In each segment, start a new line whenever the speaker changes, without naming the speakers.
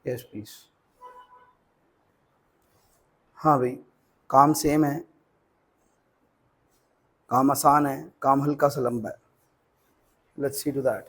Yes please. हाँ भाई, काम सेम है, काम आसान है, काम हल्का सा लंबा है। Let's see to that.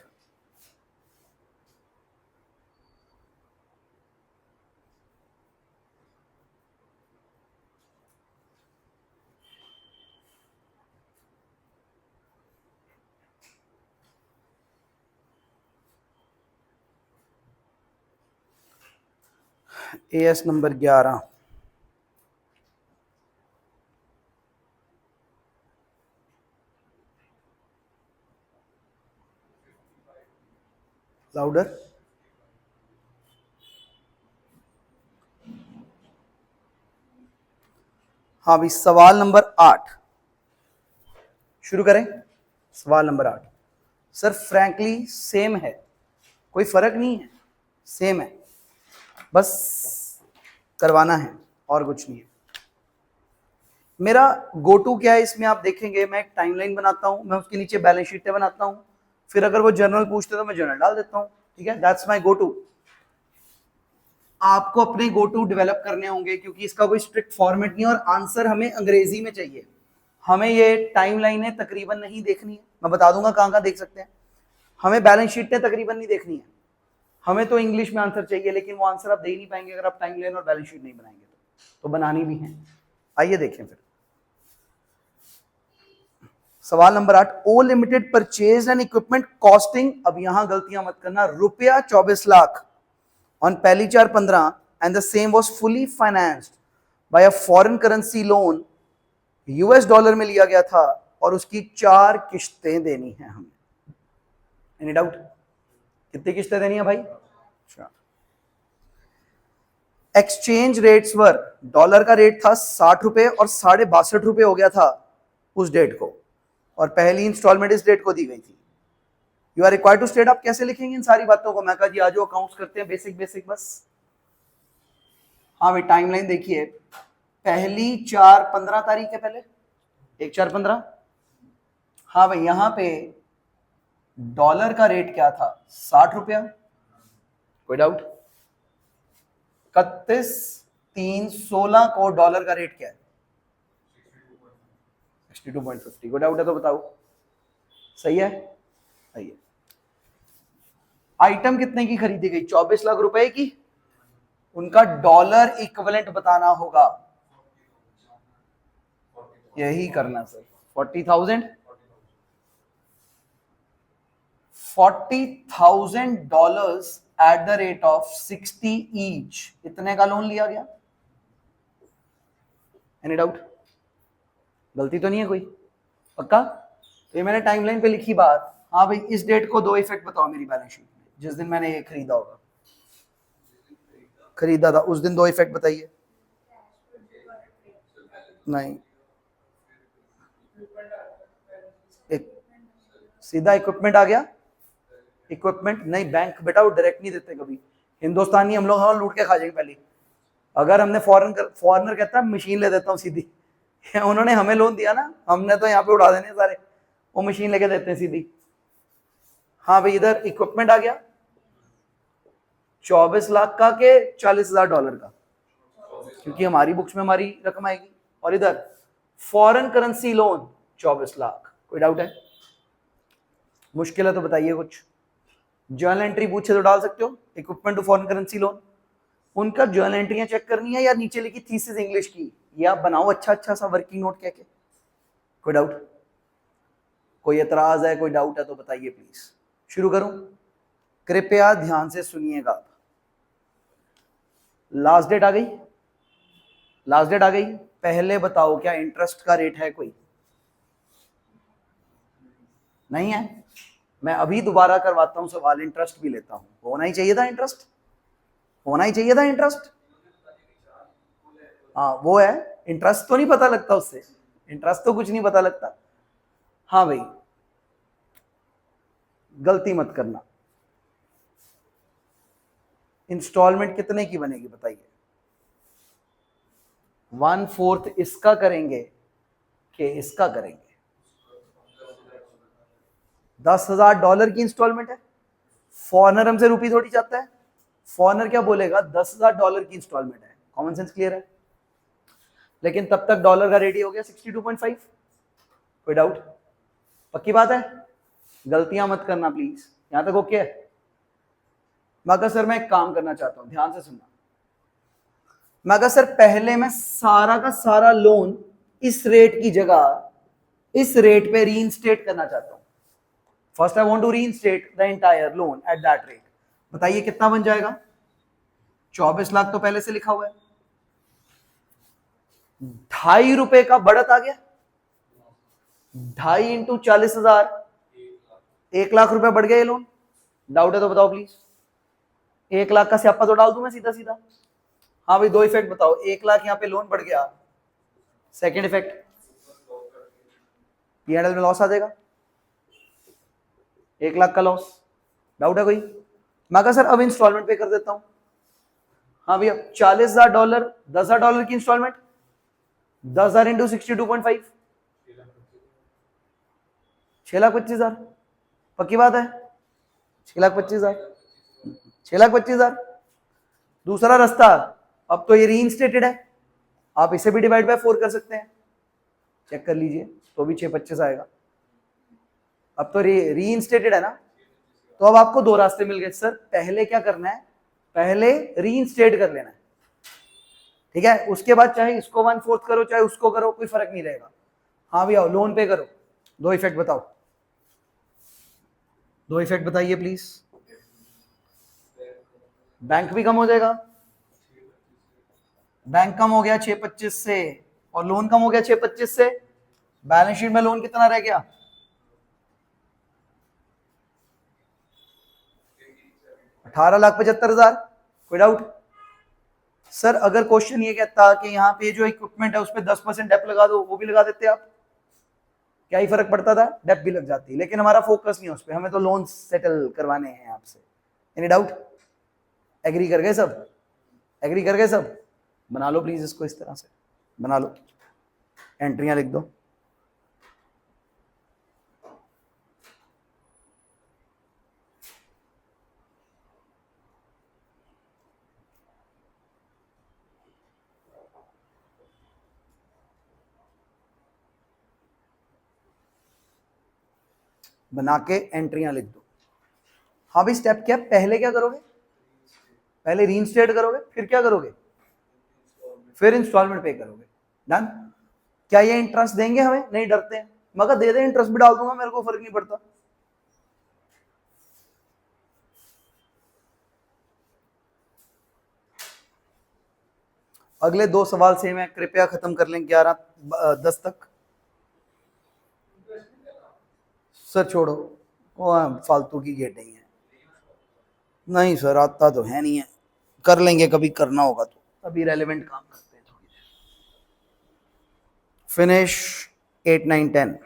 AS number 11। Louder. हाँ भाई, सवाल नंबर 8 शुरू करें। सवाल नंबर 8 सर फ्रैंकली सेम है, कोई फर्क नहीं है, सेम है, बस करवाना है और कुछ नहीं है। मेरा गो टू क्या है इसमें आप देखेंगे, मैं एक टाइमलाइन बनाता हूं, मैं उसके नीचे बैलेंस शीटें बनाता हूं, फिर अगर वो जर्नल पूछते तो मैं जर्नल डाल देता हूं। ठीक है, दैट्स माय गो टू। आपको अपने गो टू डेवलप करने होंगे क्योंकि इसका कोई स्ट्रिक्ट फॉर्मेट नहीं है और आंसर हमें अंग्रेजी में चाहिए। हमें ये टाइमलाइनें तकरीबन नहीं देखनी है, मैं बता दूंगा कहां कहां देख सकते हैं। हमें बैलेंस शीटें तकरीबन नहीं देखनी है, हमें तो इंग्लिश में आंसर चाहिए, लेकिन वो आंसर आप दे ही नहीं पाएंगे अगर आप टाइमलाइन और बैलेंस शीट नहीं बनाएंगे तो बनानी भी है। आइए देखें फिर सवाल नंबर 8। O limited purchase an equipment costing, अब यहां गलतियां मत करना, रुपया 24 लाख ऑन पहली 4/15 and the same was fully financed by a foreign currency loan, US dollar में लिया गया था और उसकी 4 किश्तें देनी है हमें। Any doubt? कितनी किश्तें देनी है भाई? 4। एक्सचेंज रेट्स वर, डॉलर का रेट था 60 रुपए और 62.5 रुपए हो गया था उस डेट को, और पहली इंस्टॉलमेंट इस डेट को दी गई थी। You are required to state, आप कैसे लिखेंगे इन सारी बातों को? मैं कहा जी आज अकाउंट्स करते हैं, बेसिक बेसिक बस। हाँ भाई, टाइमलाइन देखिए, पहली 4/15 तारीख है, पहले 1/4/15। हाँ भाई, यहां पे डॉलर का रेट क्या था? 60 रुपया। कोई डाउट? 31/3/16 को डॉलर का रेट क्या है? 62.50। कोई डाउट है तो बताओ। सही है? सही है। आइटम कितने की खरीदी गई? 24 लाख रुपए की। उनका डॉलर इक्विवेलेंट बताना होगा, यही करना sir. 40,000, $40,000 eight the rate of 60 each, इतने का लोन लिया गया। Any doubt? गलती तो नहीं है कोई? पक्का? तो ये मैंने टाइमलाइन पे लिखी बात। हाँ भाई, इस डेट को 2 इफेक्ट बताओ मेरी बैलेंस शीट में, जिस दिन मैंने ये खरीदा होगा, खरीदा था उस दिन 2 इफेक्ट बताइए। नहीं, एक सीधा इक्विपमेंट आ गया। इक्विपमेंट नहीं, बैंक बेटा वो डायरेक्ट नहीं देते कभी। हिंदुस्तानी हम लोग लूट के खा जाएंगे पहले। अगर हमने फॉरनर कहता है मशीन ले देता हूँ सीधी। उन्होंने हमें लोन दिया ना, हमने तो यहाँ पे उड़ा देने सारे, वो मशीन लेके देते हैं सीधी। हाँ भाई, इधर इक्विपमेंट आ गया 24 लाख का के $40,000 का, क्योंकि हमारी बुक्स में हमारी रकम आएगी। और इधर फॉरेन करेंसी लोन 24 लाख। कोई डाउट है? मुश्किल है तो बताइए कुछ। जर्नल एंट्री पूछे तो डाल सकते हो, equipment to foreign currency loan. उनका जर्नल एंट्रियां चेक करनी है या नीचे लिखी थीसिस इंग्लिश की, या बनाओ अच्छा अच्छा सा वर्किंग नोट कह के। कोई डाउट? कोई एतराज है, कोई डाउट है तो बताइए प्लीज। शुरू करूं? कृपया ध्यान से सुनिएगा। लास्ट डेट आ गई, लास्ट डेट आ गई। पहले बताओ क्या इंटरेस्ट का रेट है कोई? नहीं है? मैं अभी दोबारा करवाता हूं सवाल, इंटरेस्ट भी लेता हूं। होना ही चाहिए था इंटरेस्ट, होना ही चाहिए था इंटरेस्ट। हाँ वो है, इंटरेस्ट तो नहीं पता लगता उससे, इंटरेस्ट तो कुछ नहीं पता लगता। हाँ भाई, गलती मत करना। इंस्टॉलमेंट कितने की बनेगी बताइए? 1/4 इसका करेंगे कि इसका करेंगे? $10,000 की इंस्टॉलमेंट है। फॉरनर हमसे रुपी थोड़ी चाहता है, फॉरनर क्या बोलेगा, $10,000 की इंस्टॉलमेंट है, कॉमन सेंस क्लियर है। लेकिन तब तक डॉलर का रेट ही हो गया 62.5। कोई डाउट? पक्की बात है, गलतियां मत करना प्लीज, यहां तक ओके है? मगर सर मैं एक काम करना चाहता हूं, ध्यान से सुनना। मगर सर पहले मैं सारा का सारा लोन इस रेट की जगह इस रेट पे रीइंस्टेट करना चाहता हूं। First I want to reinstate the entire loan at that rate. बताइए कितना बन जाएगा? 24 लाख तो पहले से लिखा हुआ है, ₹2.5 का बढ़त आ गया, 2.5 इंटू 40,000, 1 लाख रुपए बढ़ गया ये लोन। डाउट है तो बताओ प्लीज। 1 लाख का स्यापा तो डाल दूं मैं सीधा सीधा। हाँ भाई, दो इफेक्ट बताओ। 1 लाख यहाँ पे लोन बढ़ गया, सेकेंड इफेक्ट पीएनएल में लॉस आ जाएगा, 1 लाख का लॉस। डाउट है कोई? मैं कहा सर अब इंस्टॉलमेंट पे कर देता हूं। हाँ भैया, $40,000, $10,000 की इंस्टॉलमेंट, 10,000 इंटू 62.5, 6,25,000। पक्की बात है? 6,25,000, 6,25,000। दूसरा रास्ता, अब तो ये रीइंस्टेटेड है, आप इसे भी डिवाइड बाय 4 कर सकते हैं, चेक कर लीजिए तो भी 6,25 आएगा। अब तो रीइंस्टेटेड है ना, तो अब आपको दो रास्ते मिल गए। सर पहले क्या करना है, पहले रीइंस्टेट कर लेना है, ठीक है? उसके बाद चाहे इसको 1/4 करो चाहे उसको करो, कोई फर्क नहीं रहेगा। हाँ भैया, लोन पे करो। दो इफेक्ट बताओ, दो इफेक्ट बताइए प्लीज। बैंक भी कम हो जाएगा, बैंक कम हो गया 6,25 से, और लोन कम हो गया 6,25 से। बैलेंस शीट में लोन कितना रह गया? 18,75,000। कोई डाउट? सर अगर क्वेश्चन ये कहता कि यहाँ पे जो इक्विपमेंट है उस पर 10% डेप लगा दो, वो भी लगा देते आप, क्या ही फर्क पड़ता था? डेप भी लग जाती, लेकिन हमारा फोकस नहीं है उस पर, हमें तो लोन सेटल करवाने हैं आपसे। Any doubt? एग्री कर गए सब? एग्री कर गए सब? बना लो प्लीज इसको, इस तरह से बना लो, एंट्रियां लिख दो। बना के एंट्रियां लिख दो। हाँ भाई, स्टेप क्या? पहले क्या करोगे? पहले रीइंस्टेट करोगे, फिर क्या करोगे? फिर इंस्टॉलमेंट पे करोगे। डन? क्या ये इंटरेस्ट देंगे हमें? नहीं, डरते हैं, मगर दे दे, इंटरेस्ट भी डाल दूंगा, मेरे को फर्क नहीं पड़ता। अगले दो सवाल से मैं कृपया खत्म कर लें, 11-10 तक। सर छोड़ो, वो फालतू की गेट नहीं है। नहीं सर, आता तो है नहीं है, कर लेंगे कभी करना होगा तो, अभी रेलेवेंट काम करते हैं थोड़ी देर। फिनिश 8, 9, 10।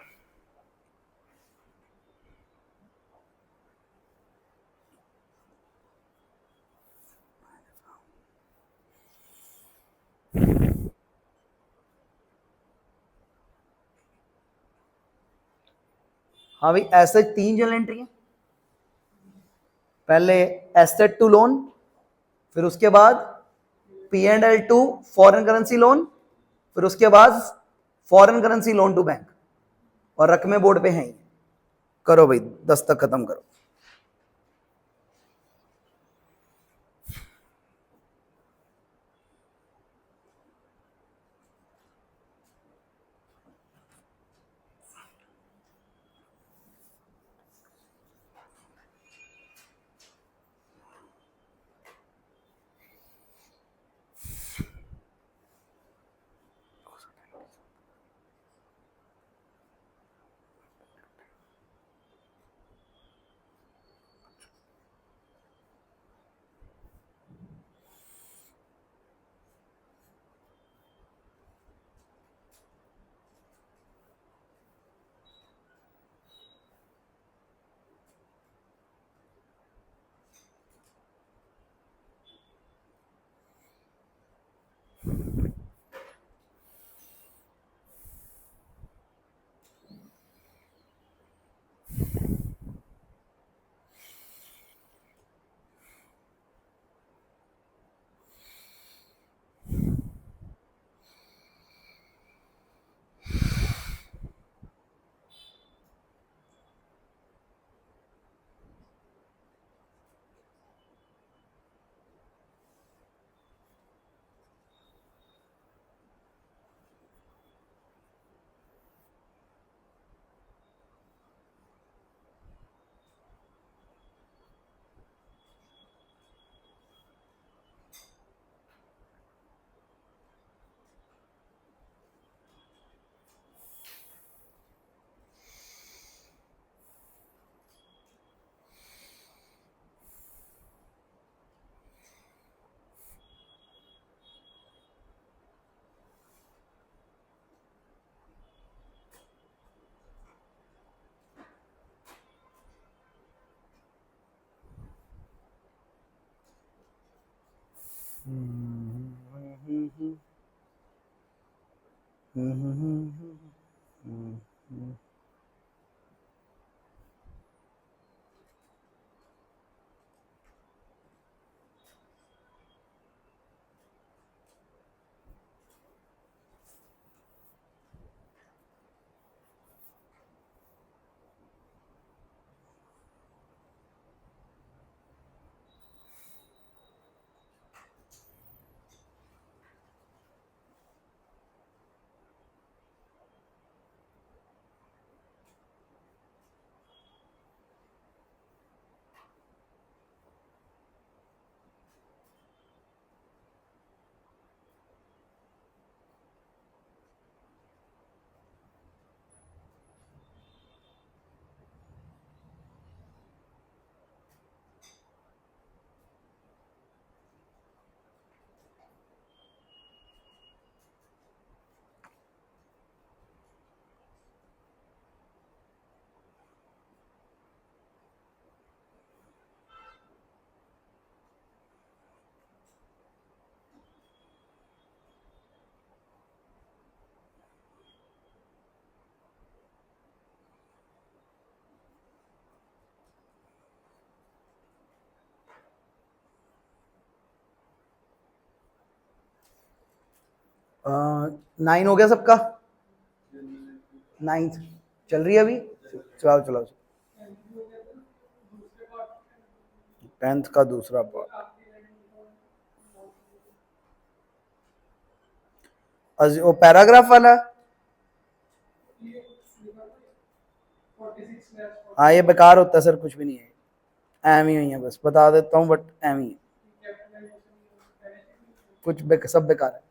हाँ भाई, एसेट 3 जनरल एंट्री है। पहले एसेट टू लोन, फिर उसके बाद P&L to foreign currency loan, फिर उसके बाद foreign currency loan to bank, और रकमें बोर्ड पे हैं। करो भाई, 10 तक खत्म करो। 9 हो गया सबका? 9 चल रही है अभी? चलाओ चलाओ। 10th का दूसरा पार्ट। वो पैराग्राफ वाला। हाँ ये बेकार होता है सर, कुछ भी नहीं है, एम ही है, बस बता देता हूँ, बट एम ही है, कुछ सब बेकार है।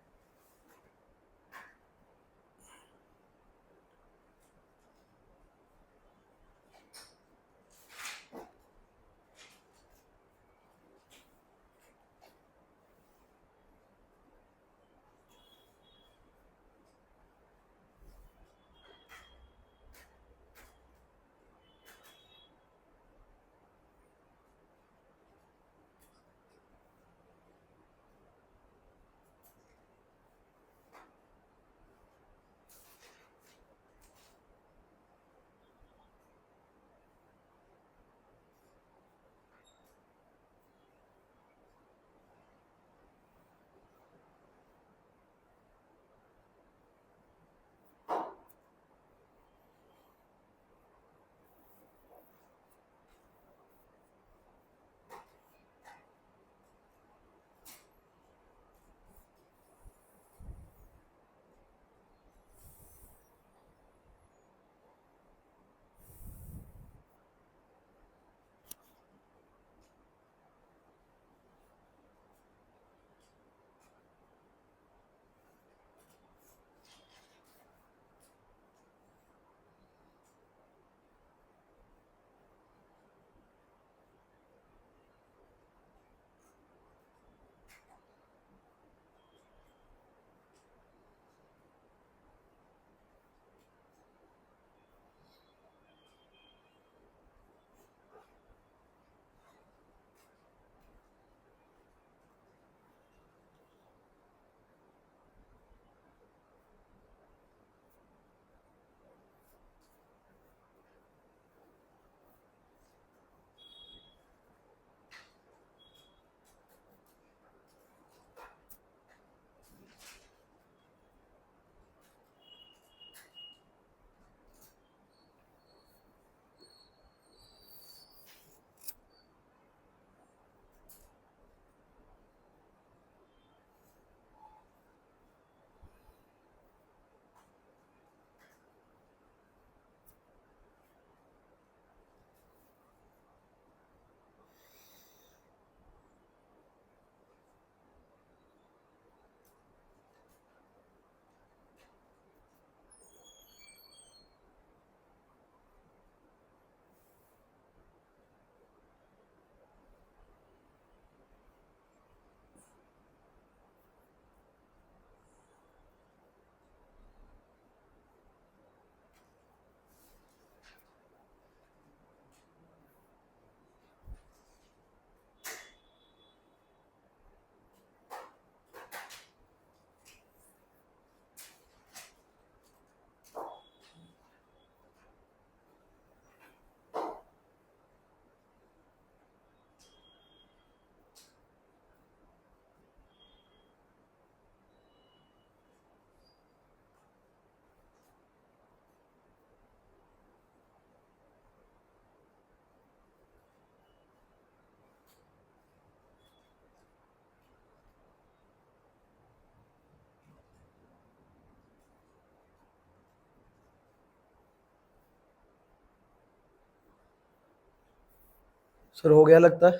सर हो गया लगता है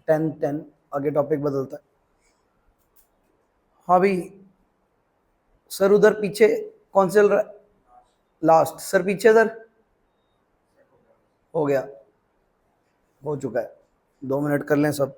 10 आगे टॉपिक बदलता है। हाँ भाई सर उधर पीछे कौन से चल रहा है? लास्ट सर पीछे सर हो गया, हो चुका है। 2 मिनट कर लें सब।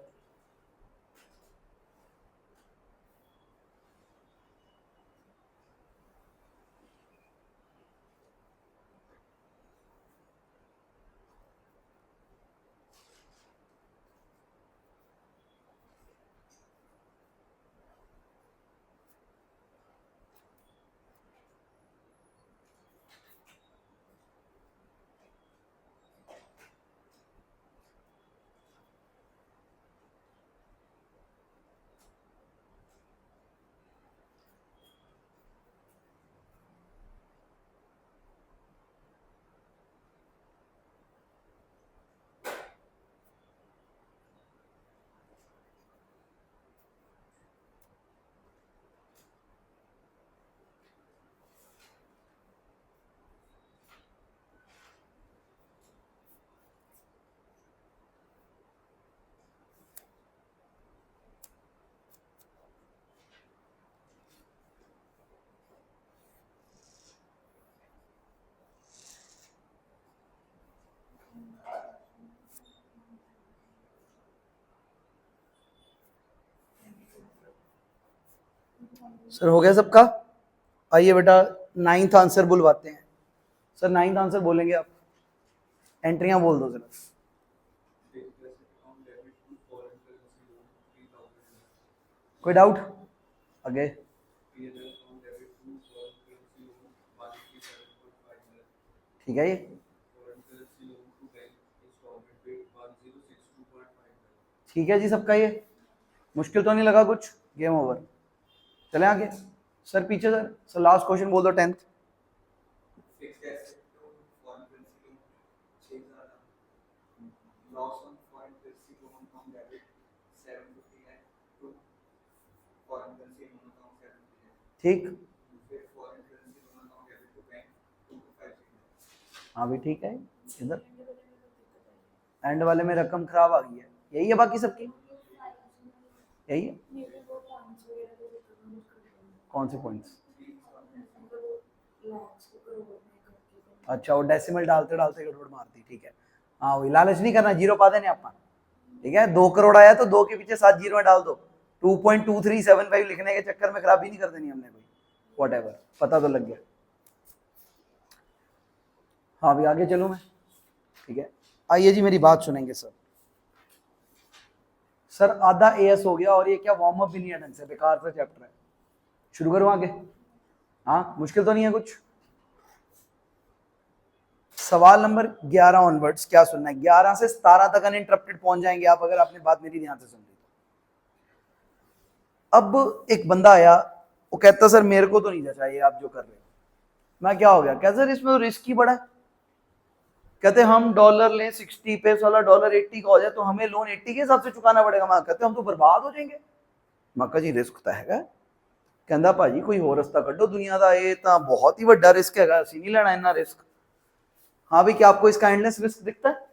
सर हो गया सबका? आइए बेटा 9th आंसर बुलवाते हैं। सर 9th आंसर बोलेंगे आप? एंट्रियां बोल दो जरा। कोई डाउट आगे? ठीक है ये ठीक है जी सबका। ये मुश्किल तो नहीं लगा कुछ? Game over. चले आगे सर पीछे सर लास्ट क्वेश्चन बोल दो 10th। ठीक हाँ भी ठीक है। इधर एंड वाले में रकम खराब आ गई है, यही है बाकी सबकी यही है। कौन से पॉइंट्स? अच्छा वो डेसिमल डालते डालते गड़बड़ मारती, ठीक है। हाँ वही लालच नहीं करना, जीरो पा देने अपना। ठीक है 2 करोड़ आया तो 2 के पीछे 7 जीरो में डाल दो। 2.2375 लिखने के चक्कर में खराबी नहीं कर देनी हमने कोई। व्हाटएवर पता तो लग गया। हाँ अभी आगे चलूं मैं? ठीक है आइए जी मेरी बात सुनेंगे सर। सर आधा एएस हो गया और ये क्या वार्म अप भी नहीं है ढंग से, बेकार सा चैप्टर है। शुरू करूं आगे? हाँ मुश्किल तो नहीं है कुछ? सवाल नंबर 11 ऑनवर्ड्स क्या सुनना है? 11 से 17 तक अनइंटरप्टेड पहुंच जाएंगे आप, अगर आपने बात मेरी ध्यान से सुन ली। अब एक बंदा आया, वो कहता सर मेरे को तो नहीं जचा ये आप जो कर रहे हो। मैं क्या हो गया? कहता सर इसमें तो रिस्क ही बड़ा है। कहते हम डॉलर लें 60 पे वाला डॉलर 80 का हो जाए तो हमें लोन 80 के हिसाब से चुकाना पड़ेगा। मैं कहते हम तो बर्बाद हो जाएंगे। मैं कहा जी रिस्क तो हैगा। कहता भाजी कोई और रास्ता कड्डो दुनिया का, ये तो बहुत ही बड़ा रिस्क है, असं नहीं लेना इतना रिस्क। हाँ भाई क्या आपको इसका एंडलेस रिस्क दिखता है?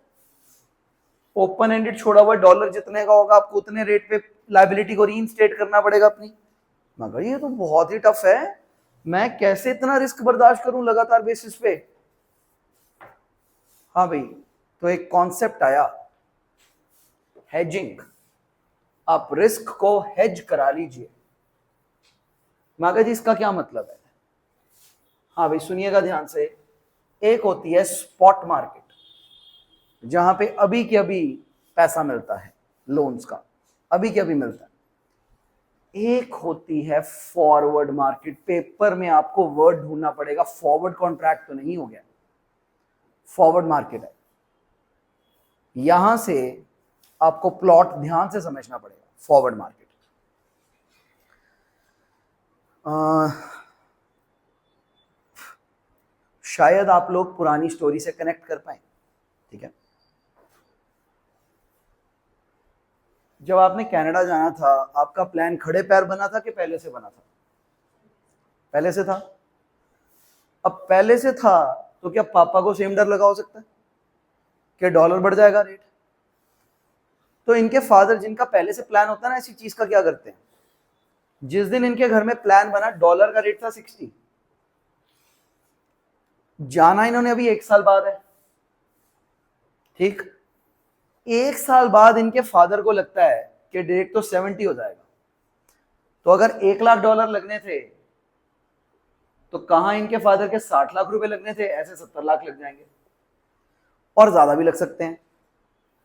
ओपन एंडेड छोड़ा हुआ डॉलर जितने का होगा आपको उतने रेट पे लाइबिलिटी को रीइंस्टेट करना पड़ेगा अपनी। मैं कहा ये तो बहुत ही टफ है, मैं कैसे इतना रिस्क बर्दाश्त करूं लगातार बेसिस पे। हाँ भाई तो एक कॉन्सेप्ट आया हेजिंग, आप रिस्क को हेज करा लीजिए। मैं कहा जी इसका क्या मतलब है? हाँ भाई सुनिएगा ध्यान से। एक होती है स्पॉट मार्केट जहां पे अभी के अभी पैसा मिलता है लोन्स का, अभी के अभी मिलता है। एक होती है फॉरवर्ड मार्केट, पेपर में आपको वर्ड ढूंढना पड़ेगा, फॉरवर्ड कॉन्ट्रैक्ट तो नहीं हो गया, फॉरवर्ड मार्केट है। यहां से आपको प्लॉट ध्यान से समझना पड़ेगा। फॉरवर्ड मार्केट शायद आप लोग पुरानी स्टोरी से कनेक्ट कर पाए। ठीक है जब आपने कनाडा जाना था आपका प्लान खड़े पैर बना था कि पहले से बना था? पहले से था। अब पहले से था तो क्या पापा को सेम डर लगा हो सकता है? कि डॉलर बढ़ जाएगा रेट। तो इनके फादर, जिनका पहले से प्लान होता है ना ऐसी चीज का, क्या करते हैं, जिस दिन इनके घर में प्लान बना डॉलर का रेट था 60, जाना इन्होंने अभी 1 साल बाद है, ठीक। 1 साल बाद इनके फादर को लगता है कि रेट तो 70 हो जाएगा, तो अगर 1 लाख डॉलर लगने थे तो कहां इनके फादर के 60 लाख रुपए लगने थे, ऐसे 70 लाख लग जाएंगे और ज्यादा भी लग सकते हैं।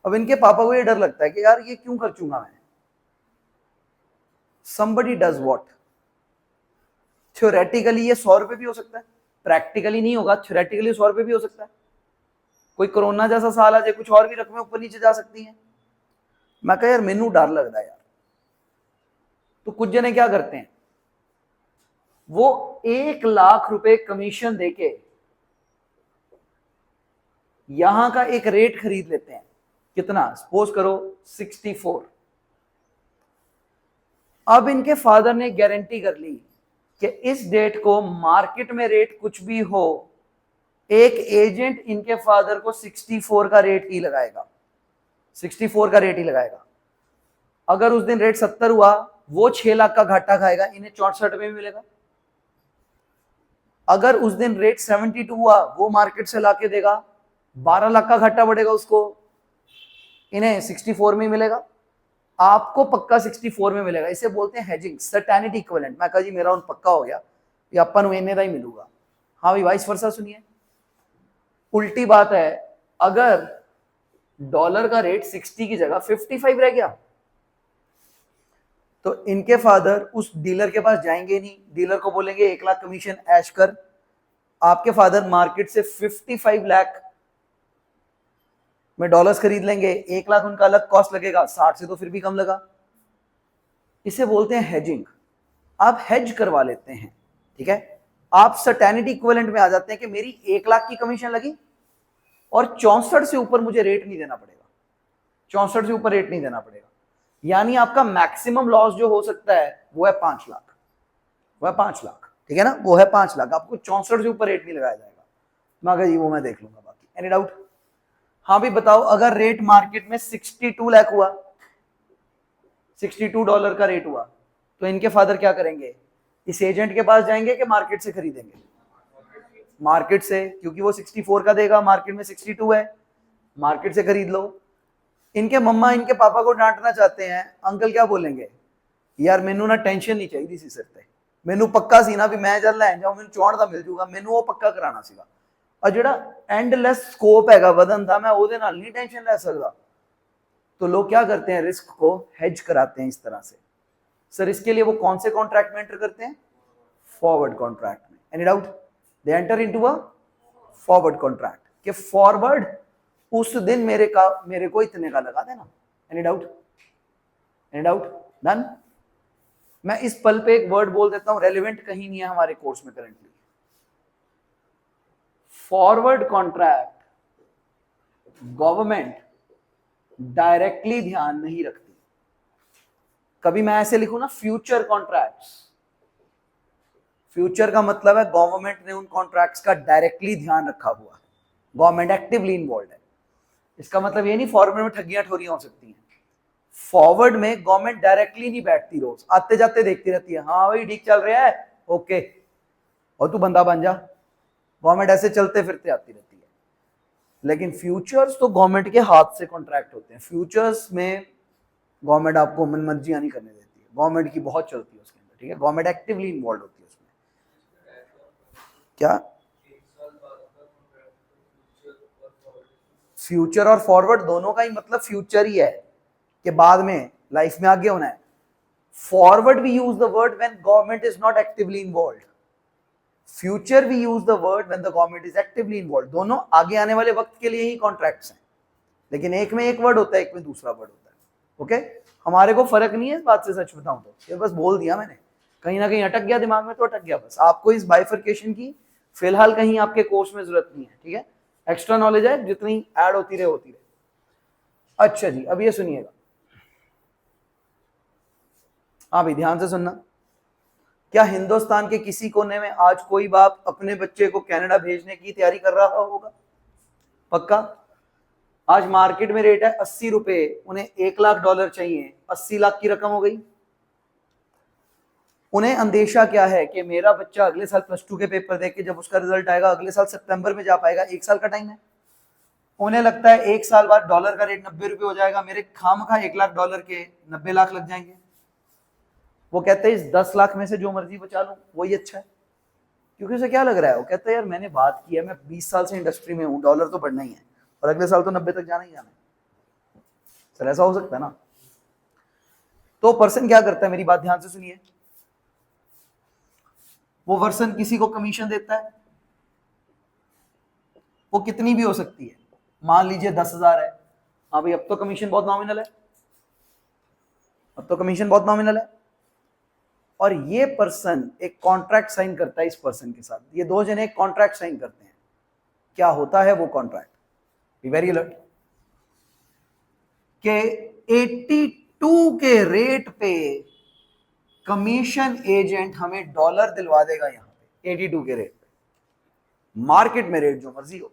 अब इनके पापा को ये डर लगता है कि यार ये क्यों खर्चूंगा मैं। somebody does what, थ्योरेटिकली ये 100 रुपए भी हो सकता है, प्रैक्टिकली नहीं होगा, थ्योरेटिकली 100 रुपए भी हो सकता है। कोई कोरोना जैसा साल आ जाए, कुछ और भी रकमें ऊपर नीचे जा सकती हैं। मैं कह यार मैनू डर लगता है यार। तो कुछ जने क्या करते हैं, वो 1 लाख रुपए कमीशन देके यहां का एक रेट खरीद लेते हैं। कितना, सपोज करो 64। अब इनके फादर ने गारंटी कर ली कि इस डेट को मार्केट में रेट कुछ भी हो, एक एजेंट इनके फादर को 64 का रेट ही लगाएगा, 64 का रेट ही लगाएगा। अगर उस दिन रेट 70 हुआ, वो 6 लाख का घाटा खाएगा, इन्हें 64 में भी मिलेगा। अगर उस दिन रेट 72 हुआ, वो मार्केट से लाके देगा, 12 लाख का घाटा बढ़ेगा उसको, इन्हें 64 में मिलेगा, आपको पक्का 64 में मिलेगा। इसे बोलते हैं हेजिंग, सर्टेनिटी इक्विवेलेंट। मैं कहा जी मेरा उन पक्का हो गया, ये अपन वेने का ही मिलूगा। हाँ भाई वाइस वर्सा सुनिए, उल्टी बात है, अगर डॉलर का रेट 60 की जगह 55 रह गया तो इनके फादर उस डीलर के पास जाएंगे नहीं, डीलर को बोलेंगे 1 लाख कमीशन ऐश कर। आपके फादर मार्केट से 55 लाख में डॉलर्स खरीद लेंगे, 1 लाख उनका अलग कॉस्ट लगेगा, 60 से तो फिर भी कम लगा। इसे बोलते हैं हेजिंग। आप हेज करवा लेते हैं, ठीक है। आप सर्टेनिटी इक्विवेलेंट में आ जाते हैं कि मेरी 1 लाख की कमीशन लगी और 64 से ऊपर मुझे रेट नहीं देना पड़ेगा, 64 से ऊपर रेट नहीं देना पड़ेगा। यानी आपका मैक्सिमम लॉस जो हो सकता है वो है 5 लाख, वो है 5 लाख, ठीक है ना, वो है 5 लाख। आपको 64 से ऊपर रेट नहीं लगाया जाएगा। मगर जी वो मैं देख लूंगा, बाकी एनी डाउट। हाँ भी बताओ, अगर रेट मार्केट में 62 लाख हुआ, 62 डॉलर का रेट हुआ, तो इनके फादर क्या करेंगे, इस एजेंट के पास जाएंगे कि मार्केट से खरीदेंगे? मार्केट से, क्योंकि वो 64 का देगा, मार्केट में 62 है, मार्केट से खरीद लो। इनके मम्मा इनके पापा को डांटना चाहते हैं, अंकल क्या बोलेंगे, यार मैनू ना टेंशन नहीं चाहिए सी सिर ते, मैनू पक्का सी ना भी मैं जब लैन जाऊं मैनू 64 का मिल जूगा, मैनू वो पक्का कराना सीगा। और जेड़ा एंडलेस स्कोप हैगा वधन दा, मैं ओदे नाल नहीं टेंशन ले सकदा। तो लोग क्या करते हैं, रिस्क को हेज कराते हैं इस तरह से। सर इसके लिए वो कौन से कॉन्ट्रैक्ट में एंटर करते हैं, फॉरवर्ड कॉन्ट्रैक्ट में। Any doubt, they enter into a forward contract कि फॉरवर्ड उस दिन मेरे को इतने का लगा देना। Any doubt, any doubt, done. मैं इस पल पे एक वर्ड बोल देता हूं, रेलेवेंट कहीं नहीं है हमारे कोर्स में currently. Forward contract government directly ध्यान नहीं रखती। कभी मैं ऐसे लिखूं ना, फ्यूचर कॉन्ट्रैक्ट्स, फ्यूचर का मतलब है गवर्नमेंट ने उन कॉन्ट्रैक्ट्स का डायरेक्टली ध्यान रखा हुआ है, गवर्नमेंट एक्टिवली इन्वॉल्व है। इसका मतलब ये नहीं फॉरवर्ड में ठगियां ठोरियां हो सकती हैं। फॉरवर्ड में गवर्नमेंट डायरेक्टली नहीं बैठती, रोज आते जाते देखती रहती है, हाँ भाई ठीक चल रहा है, ओके, और तू बंदा बन जा। गवर्नमेंट ऐसे चलते फिरते आती रहती है। लेकिन फ्यूचर्स तो गवर्नमेंट के हाथ से कॉन्ट्रैक्ट होते हैं। फ्यूचर्स में गवर्नमेंट आपको मन मर्जियां नहीं करने देती है, गवर्नमेंट की बहुत चलती है उसके अंदर, ठीक है, गवर्नमेंट एक्टिवली इन्वॉल्व होती है उसमें। क्या फ्यूचर और फॉरवर्ड दोनों का ही मतलब फ्यूचर ही है कि बाद में लाइफ में आगे होना है। Forward we use the word when government is not actively involved, future we use the word when the government is actively involved. दोनों आगे आने वाले वक्त के लिए ही कॉन्ट्रैक्ट्स हैं, लेकिन एक में एक वर्ड होता है, एक में दूसरा वर्ड होता है। ओके, हमारे को फर्क नहीं है इस बात से, सच बताऊं तो ये बस बोल दिया मैंने, कहीं ना कहीं अटक गया दिमाग में तो अटक गया। बस आपको इस बाइफर्केशन की फिलहाल कहीं आपके कोर्स में जरूरत नहीं है, ठीक है, एक्स्ट्रा नॉलेज है, जितनी ऐड होती रहे होती रहे। अच्छा जी, अब ये सुनिएगा, हाँ भाई ध्यान से सुनना। क्या हिंदुस्तान के किसी कोने में आज कोई बाप अपने बच्चे को कनाडा भेजने की तैयारी कर रहा होगा? पक्का? आज मार्केट में रेट है 80 रुपए, उन्हें 1 लाख डॉलर चाहिए, 80 लाख की रकम हो गई। उन्हें अंदेशा क्या है कि मेरा बच्चा अगले साल +2 के पेपर देके जब उसका रिजल्ट आएगा अगले साल सितंबर में जा पाएगा, 1 साल का टाइम है। उन्हें लगता है 1 साल बाद डॉलर का रेट 90 रुपए हो जाएगा, मेरे खामखा 1 लाख डॉलर के 90 लाख लग जाएंगे। वो कहते हैं इस 10 लाख में से जो मर्जी बचा लूं वही अच्छा है, क्योंकि उसे क्या लग रहा है, वो कहता है यार मैंने बात की है, मैं 20 साल से इंडस्ट्री में हूं, डॉलर तो बढ़ना ही है और अगले साल तो 90 तक जाना ही जाना है। सर ऐसा हो सकता है ना। तो पर्सन क्या करता है, मेरी बात ध्यान से सुनिए, वो पर्सन किसी को कमीशन देता है, वो कितनी भी हो सकती है, मान लीजिए 10,000 है। हाँ भाई अब तो कमीशन बहुत नॉमिनल है, अब तो कमीशन बहुत नॉमिनल है। और ये पर्सन एक कॉन्ट्रैक्ट साइन करता है इस पर्सन के साथ, ये दो जने एक कॉन्ट्रैक्ट साइन करते हैं। क्या होता है वो कॉन्ट्रैक्ट, बी वेरी अलर्ट, के 82 के रेट पे कमीशन एजेंट हमें डॉलर दिलवा देगा, यहां पे 82 के रेट पे, मार्केट में रेट जो मर्जी हो,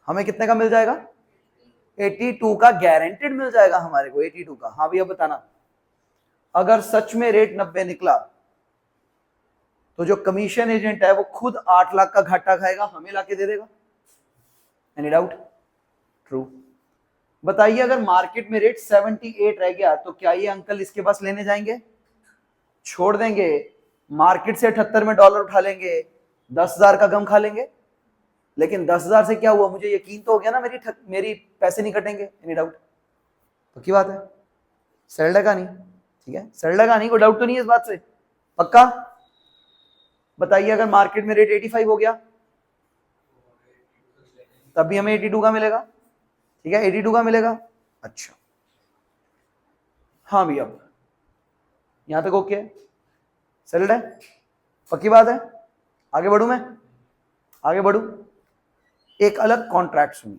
हमें कितने का मिल जाएगा, 82 का गारंटेड मिल जाएगा हमारे को, 82 का। हाँ भैया बताना, अगर सच में रेट 90 निकला तो जो कमीशन एजेंट है वो खुद 8 लाख का घाटा खाएगा, हमें लाके दे देगा। Any doubt? ट्रू। बताइए अगर मार्केट में रेट 78 रह गया तो क्या ये अंकल इसके पास लेने जाएंगे, छोड़ देंगे, मार्केट से 78 में डॉलर उठा लेंगे, 10,000 का गम खा लेंगे। लेकिन 10,000 से क्या हुआ, मुझे यकीन तो हो गया ना मेरी पैसे नहीं कटेंगे। Any doubt? तो की बात है, सरल है कहानी, ठीक है, सरल है कहानी, कोई डाउट तो नहीं है इस बात से, पक्का? बताइए अगर मार्केट में रेट 85 हो गया तब भी हमें 82 का मिलेगा, ठीक है, 82 का मिलेगा। अच्छा हाँ भैया, यहां तक ओके, सरल है, पक्की बात है। आगे बढ़ू मैं, आगे बढ़ू, एक अलग कॉन्ट्रैक्ट सुनिए,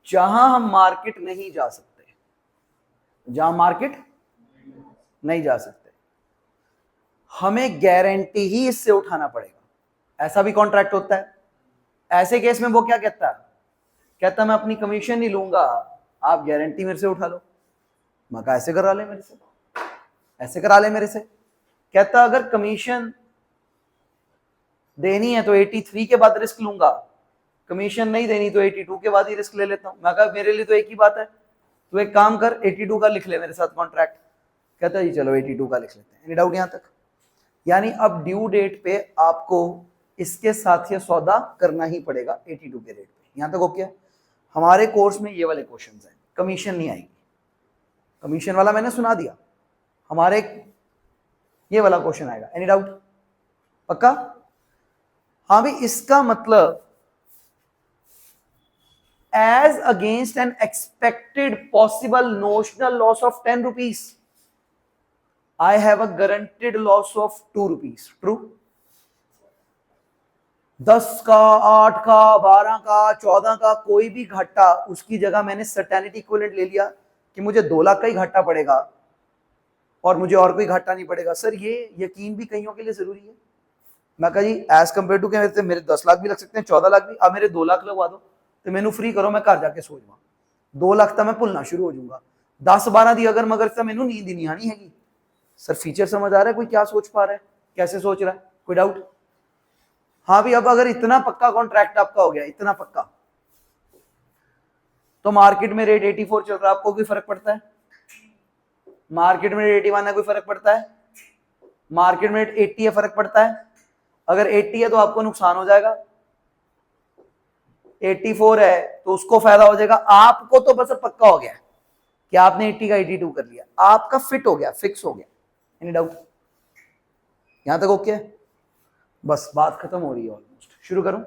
जहां हम मार्केट नहीं जा सकते, जहां मार्केट नहीं जा सकते, हमें गारंटी ही इससे उठाना पड़ेगा, ऐसा भी कॉन्ट्रैक्ट होता है। ऐसे केस में वो क्या कहता है, कहता मैं अपनी कमीशन नहीं लूंगा, आप गारंटी मेरे से उठा लो। मैं कहा ऐसे करा ले मेरे से, ऐसे करा ले मेरे से। कहता अगर कमीशन देनी है तो 83 के बाद रिस्क लूंगा, कमीशन नहीं देनी तो 82 के बाद ही रिस्क ले लेता हूं। मैं कहा मेरे लिए तो एक ही बात है, तो एक काम कर 82 का लिख ले मेरे साथ कॉन्ट्रैक्ट। कहता जी चलो 82 का लिख लेते हैं। एनी डाउट यहां तक? यानी अब ड्यू डेट पे आपको इसके साथ ये सौदा करना ही पड़ेगा 82 के रेट पे। यहां तक ओके? हमारे कोर्स में ये वाले क्वेश्चन हैं, कमीशन नहीं आएगी, कमीशन वाला मैंने सुना दिया, हमारे ये वाला क्वेश्चन आएगा। Any doubt? पक्का? हाँ भाई, इसका मतलब as against an expected possible notional loss of 10 rupees I have a guaranteed loss of 2 rupees. True? 10 का, 8 का, 12 का, 14 का कोई भी घाटा, उसकी जगह मैंने सर्टेनिटी इक्विवेलेंट ले लिया कि मुझे 2 लाख का ही घाटा पड़ेगा और मुझे और कोई घाटा नहीं पड़ेगा। सर ये यकीन भी कईयों के लिए जरूरी है। मैं कहा जी एज कंपेयर टू मेरे 10 लाख भी लग सकते हैं, 14 लाख भी। अब मेरे 2 लाख लगवा दो तो मैनू फ्री करो, मैं घर जाके सो जाऊंगा, 2 लाख तक मैं भुलना शुरू हो जाऊंगा। 10-12 दी अगर मगर तक मैनू नींद ही नहीं आनी हैगी। सर फीचर समझ आ रहा है, कोई क्या सोच पा रहा है, कैसे सोच रहा है, कोई डाउट? हाँ भी, अब अगर इतना पक्का कॉन्ट्रैक्ट आपका हो गया, इतना पक्का, तो मार्केट में रेट 84 चल रहा है, आपको कोई फर्क पड़ता है? मार्केट में रेट 81 है, कोई फर्क पड़ता है? मार्केट में रेट 80 है, फर्क पड़ता है? अगर 80 है तो आपको नुकसान हो जाएगा, 84 है तो उसको फायदा हो जाएगा। आपको तो बस पक्का हो गया कि आपने 80 का 82 कर लिया, आपका फिट हो गया, फिक्स हो गया। Any doubt? यहां तक ओके? बस बात खत्म हो रही है ऑलमोस्ट। शुरू करूं?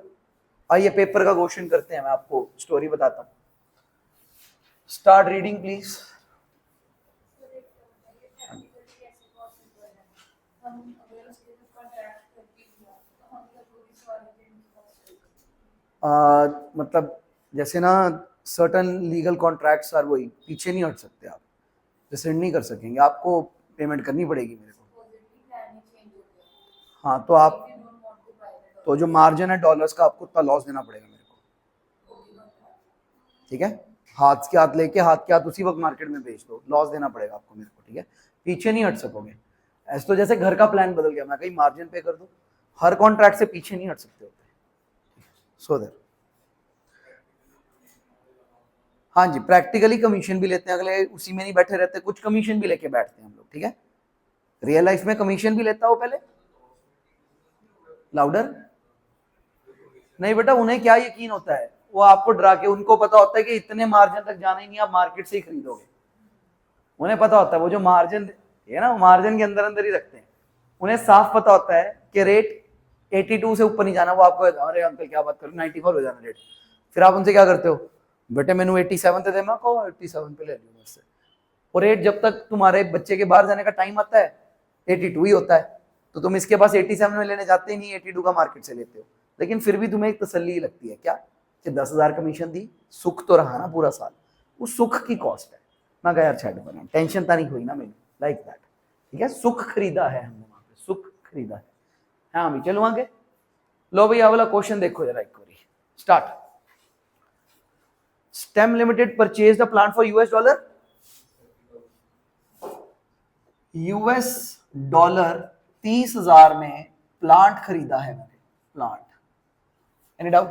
आइए पेपर का क्वेश्चन करते हैं, मैं आपको स्टोरी बताता हूं। Start reading please. मतलब जैसे ना सर्टन लीगल कॉन्ट्रैक्ट्स आर, वही पीछे नहीं हट सकते आप, रिसेंड नहीं कर सकेंगे, आपको पेमेंट करनी पड़ेगी मेरे को। हाँ तो आप, तो जो मार्जिन है डॉलर्स का, आपको उतना लॉस देना पड़ेगा मेरे को। ठीक है, हाथ के हाथ लेके हाथ के हाथ उसी वक्त मार्केट में बेच दो, लॉस देना पड़ेगा आपको मेरे को, ठीक है, पीछे नहीं हट सकोगे। ऐसे तो जैसे घर का प्लान बदल गया, मैं कहीं मार्जिन पे कर दूं, हर कॉन्ट्रैक्ट से पीछे नहीं हट सकते होते। सो दैट हाँ जी, प्रैक्टिकली कमीशन भी लेते हैं अगले, उसी में नहीं बैठे रहते, कुछ कमीशन भी लेके बैठते हैं हम लोग, ठीक है। रियल लाइफ में कमीशन भी लेता हो पहले, लाउडर। नहीं बेटा, उन्हें क्या यकीन होता है, वो आपको डरा के, उनको पता होता है कि इतने मार्जिन तक जाना ही नहीं, आप मार्केट से ही खरीदोगे। उन्हें पता होता है वो जो मार्जिन है ना, मार्जिन के अंदर अंदर ही रखते हैं। उन्हें साफ पता होता है कि रेट 82 से ऊपर नहीं जाना। वो आपको अरे अंकल क्या बात करो 94 हो जाना रेट, फिर आप उनसे क्या करते हो, बेटे मैंने 87 पे दे, मैं को 87 पे ले लूँ मुझसे। और रेट जब तक तुम्हारे बच्चे के बाहर जाने का टाइम आता है 82 ही होता है, तो तुम इसके पास 87 में लेने जाते ही नहीं, 82 का मार्केट से लेते हो। लेकिन फिर भी तुम्हें एक तसल्ली लगती है क्या, कि 10,000 कमीशन दी, सुख तो रहा ना पूरा साल, उस सुख की कॉस्ट है। मैं कहा यार छठ बना, टेंशन तो नहीं हुई ना मेरी, लाइक दैट, ठीक है, सुख खरीदा है हमने वहां पे, सुख खरीदा है। हाँ भी चलो आगे, लो भैया वाला क्वेश्चन देखो जरा एक बारी, start. Stem limited purchase the plant for US dollar, US dollar 30,000 में प्लांट खरीदा है मैंने, plant. Any doubt?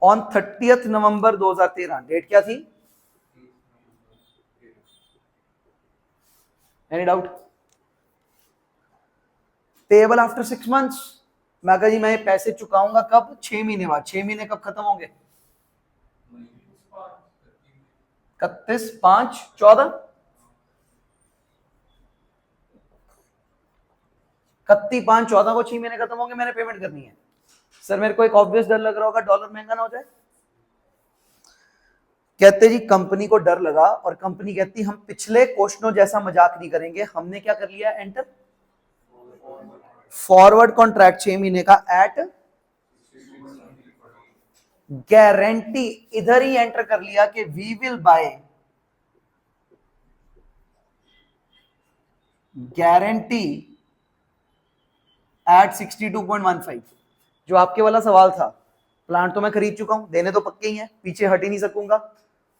On 30th November 2013, date क्या थी? Any doubt? Payable after 6 months, मैं कहा जी मैं पैसे चुकाऊंगा कब? 6 महीने बाद। 6 महीने कब खत्म होंगे? 31/5/14, 31/5/14 को 6 महीने खत्म होंगे, मैंने पेमेंट करनी है। सर मेरे को एक ऑब्वियस डर लग रहा होगा, डॉलर महंगा ना हो जाए। कहते जी कंपनी को डर लगा, और कंपनी कहती हम पिछले क्वेश्चनों जैसा मजाक नहीं करेंगे, हमने क्या कर लिया, एंटर फॉरवर्ड कॉन्ट्रैक्ट 6 महीने का एट गारंटी, इधर ही एंटर कर लिया कि we will buy guarantee at 62.15। जो आपके वाला सवाल था, प्लांट तो मैं खरीद चुका हूं, देने तो पक्के ही हैं, पीछे हट ही नहीं सकूंगा।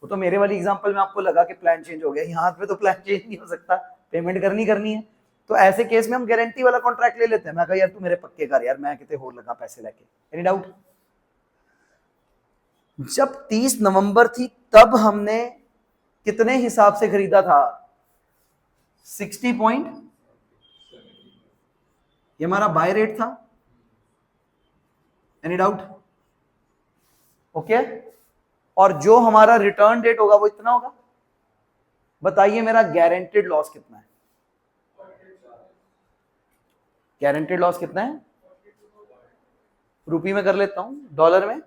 वो तो मेरे वाली एग्जांपल में आपको लगा कि प्लान चेंज हो गया, यहाँ पे तो प्लान चेंज नहीं हो सकता, पेमेंट करनी है। तो ऐसे केस में हम गारंटी वाला कॉन्ट्रैक्ट ले लेते हैं। मैं कहा यार तू मेरे पक्के कर यार, मैं कितने और लगा पैसे लेके। Any doubt? जब 30 नवंबर थी तब हमने कितने हिसाब से खरीदा था? 60 पॉइंट, ये हमारा बाय रेट था। Any doubt? ओके, और जो हमारा रिटर्न डेट होगा वो इतना होगा। बताइए मेरा गारंटेड लॉस कितना है? गारंटेड लॉस कितना है? रुपये में कर लेता हूं, डॉलर में,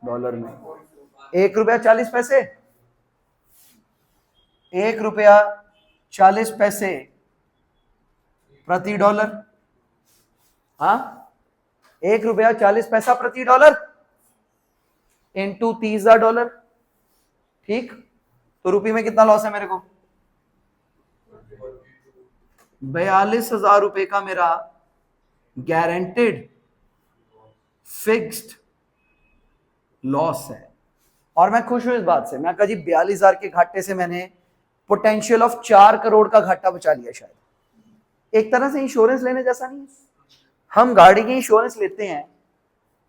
डॉलर में ₹1.40, ₹1.40 प्रति डॉलर। हाँ, ₹1.40 प्रति डॉलर इंटू $30,000, ठीक। तो रुपये में कितना लॉस है मेरे को? 42,000 रुपए का मेरा गारंटेड फिक्स्ड लॉस है। और मैं खुश हूं इस बात से, मैं कहा जी 42,000 के घाटे से मैंने पोटेंशियल ऑफ 4 करोड़ का घाटा बचा लिया। शायद एक तरह से इंश्योरेंस लेने जैसा नहीं है, हम गाड़ी की इंश्योरेंस लेते हैं।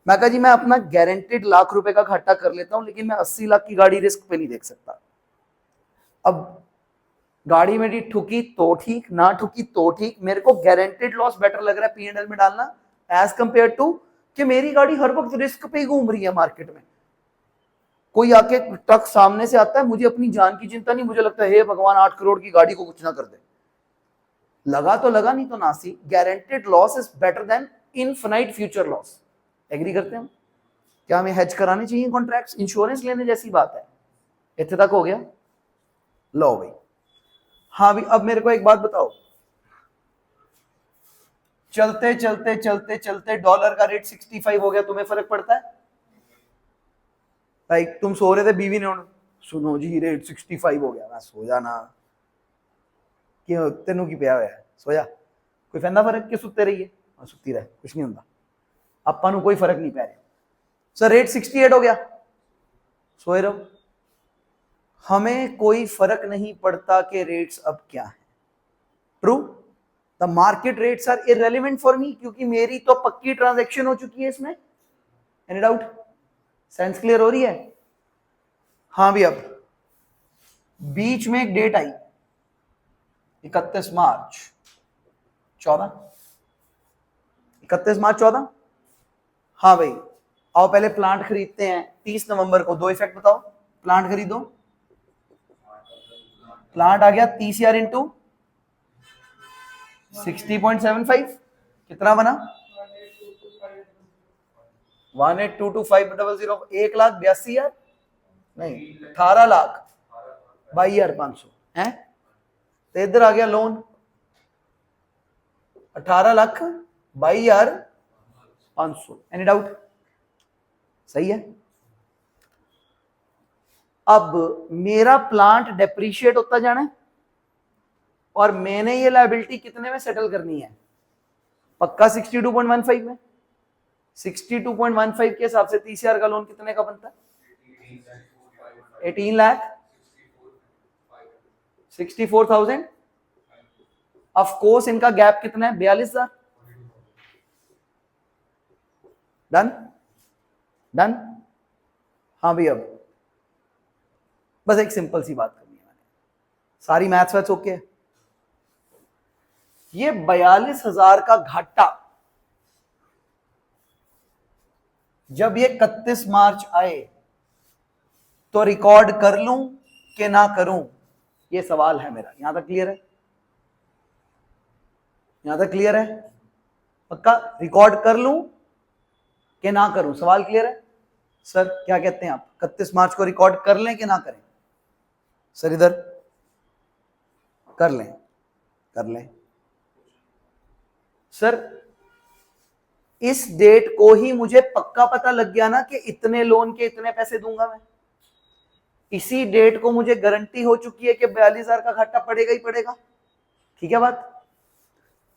मैं कहा जी मैं अपना गारंटेड लाख रुपए का घाटा कर लेता हूं, लेकिन मैं 80 लाख की गाड़ी रिस्क पे नहीं देख सकता। अब गाड़ी मेरी ठुकी तो ठीक, ना ठुकी तो ठीक, मेरे को गारंटेड लॉस बेटर लग रहा है P&L में डालना, एज कंपेयर टू कि मेरी गाड़ी हर वक्त रिस्क पे ही घूम रही है मार्केट में। कोई आके ट्रक सामने से आता है, मुझे अपनी जान की चिंता नहीं, मुझे लगता है हे भगवान 8 करोड़ की गाड़ी को कुछ ना कर दे। लगा तो लगा, नहीं तो नासी। Guaranteed loss is better than infinite future loss. Agree करते हैं? क्या हमें हेज कराने चाहिए कॉन्ट्रैक्ट्स? इंश्योरेंस लेने जैसी बात है। इतने तक हो गया? लो भाई, हाँ भी अब मेरे को एक बात बताओ, चलते चलते चलते चलते डॉलर का रेट 65 हो गया, तुम्हें फर्क पड़ता है? भाई तुम सो रहे थे, बीवी ने सुनो जी रेट 65 हो गया, मैं सो जाना, क्यों तेनों की पिया होया सो जा, कोई फैंदा फर्क कि सुते रहिए? सुती रहे, कुछ नहीं होता, ਆਪਾਂ ਨੂੰ कोई फर्क नहीं पै रहा। सर रेट 68 हो गया, सोए रहो, हमें कोई फर्क नहीं पड़ता कि रेट्स अब क्या है। True, the market rates are irrelevant for me, क्योंकि मेरी तो पक्की ट्रांजैक्शन हो चुकी है इसमें। Any doubt? सेंस क्लियर हो रही है? हाँ भी, अब बीच में एक डेट आई 31 मार्च 14, 31 मार्च 14। हाँ भाई, आओ पहले प्लांट खरीदते हैं 30 नवंबर को। दो इफेक्ट बताओ, प्लांट खरीदो, प्लांट आ गया 30,000 इंटू 60.75, कितना बना? 1822500, 1,82,000 नहीं, 18,22,500 है। तो इधर आ गया लोन 18,22,500। Any doubt? सही है। अब मेरा प्लांट डेप्रीशिएट होता जाना है और मैंने ये लायबिलिटी कितने में सेटल करनी है? पक्का 62.15 में। 62.15 के हिसाब से 30,000 का लोन कितने का बनता है? 18 लाख 64,000। ऑफ कोर्स इनका गैप कितना है? 42,000। डन? डन? हाँ भैया, बस एक सिंपल सी बात करनी है मैंने, सारी मैथ्स वैथ्स ओके। ये 42,000 का घाटा जब ये 31 मार्च आए तो रिकॉर्ड कर लूं कि ना करूं, ये सवाल है मेरा। यहां तक क्लियर है? यहां तक क्लियर है? पक्का रिकॉर्ड कर लूं कि ना करूं, सवाल क्लियर है? सर क्या कहते हैं आप, 31 मार्च को रिकॉर्ड कर लें कि ना करें? सर इधर कर लें, कर लें। सर इस डेट को ही मुझे पक्का पता लग गया ना कि इतने लोन के इतने पैसे दूंगा मैं। इसी डेट को मुझे गारंटी हो चुकी है कि 42,000 का घाटा पड़ेगा ही पड़ेगा। ठीक है बात?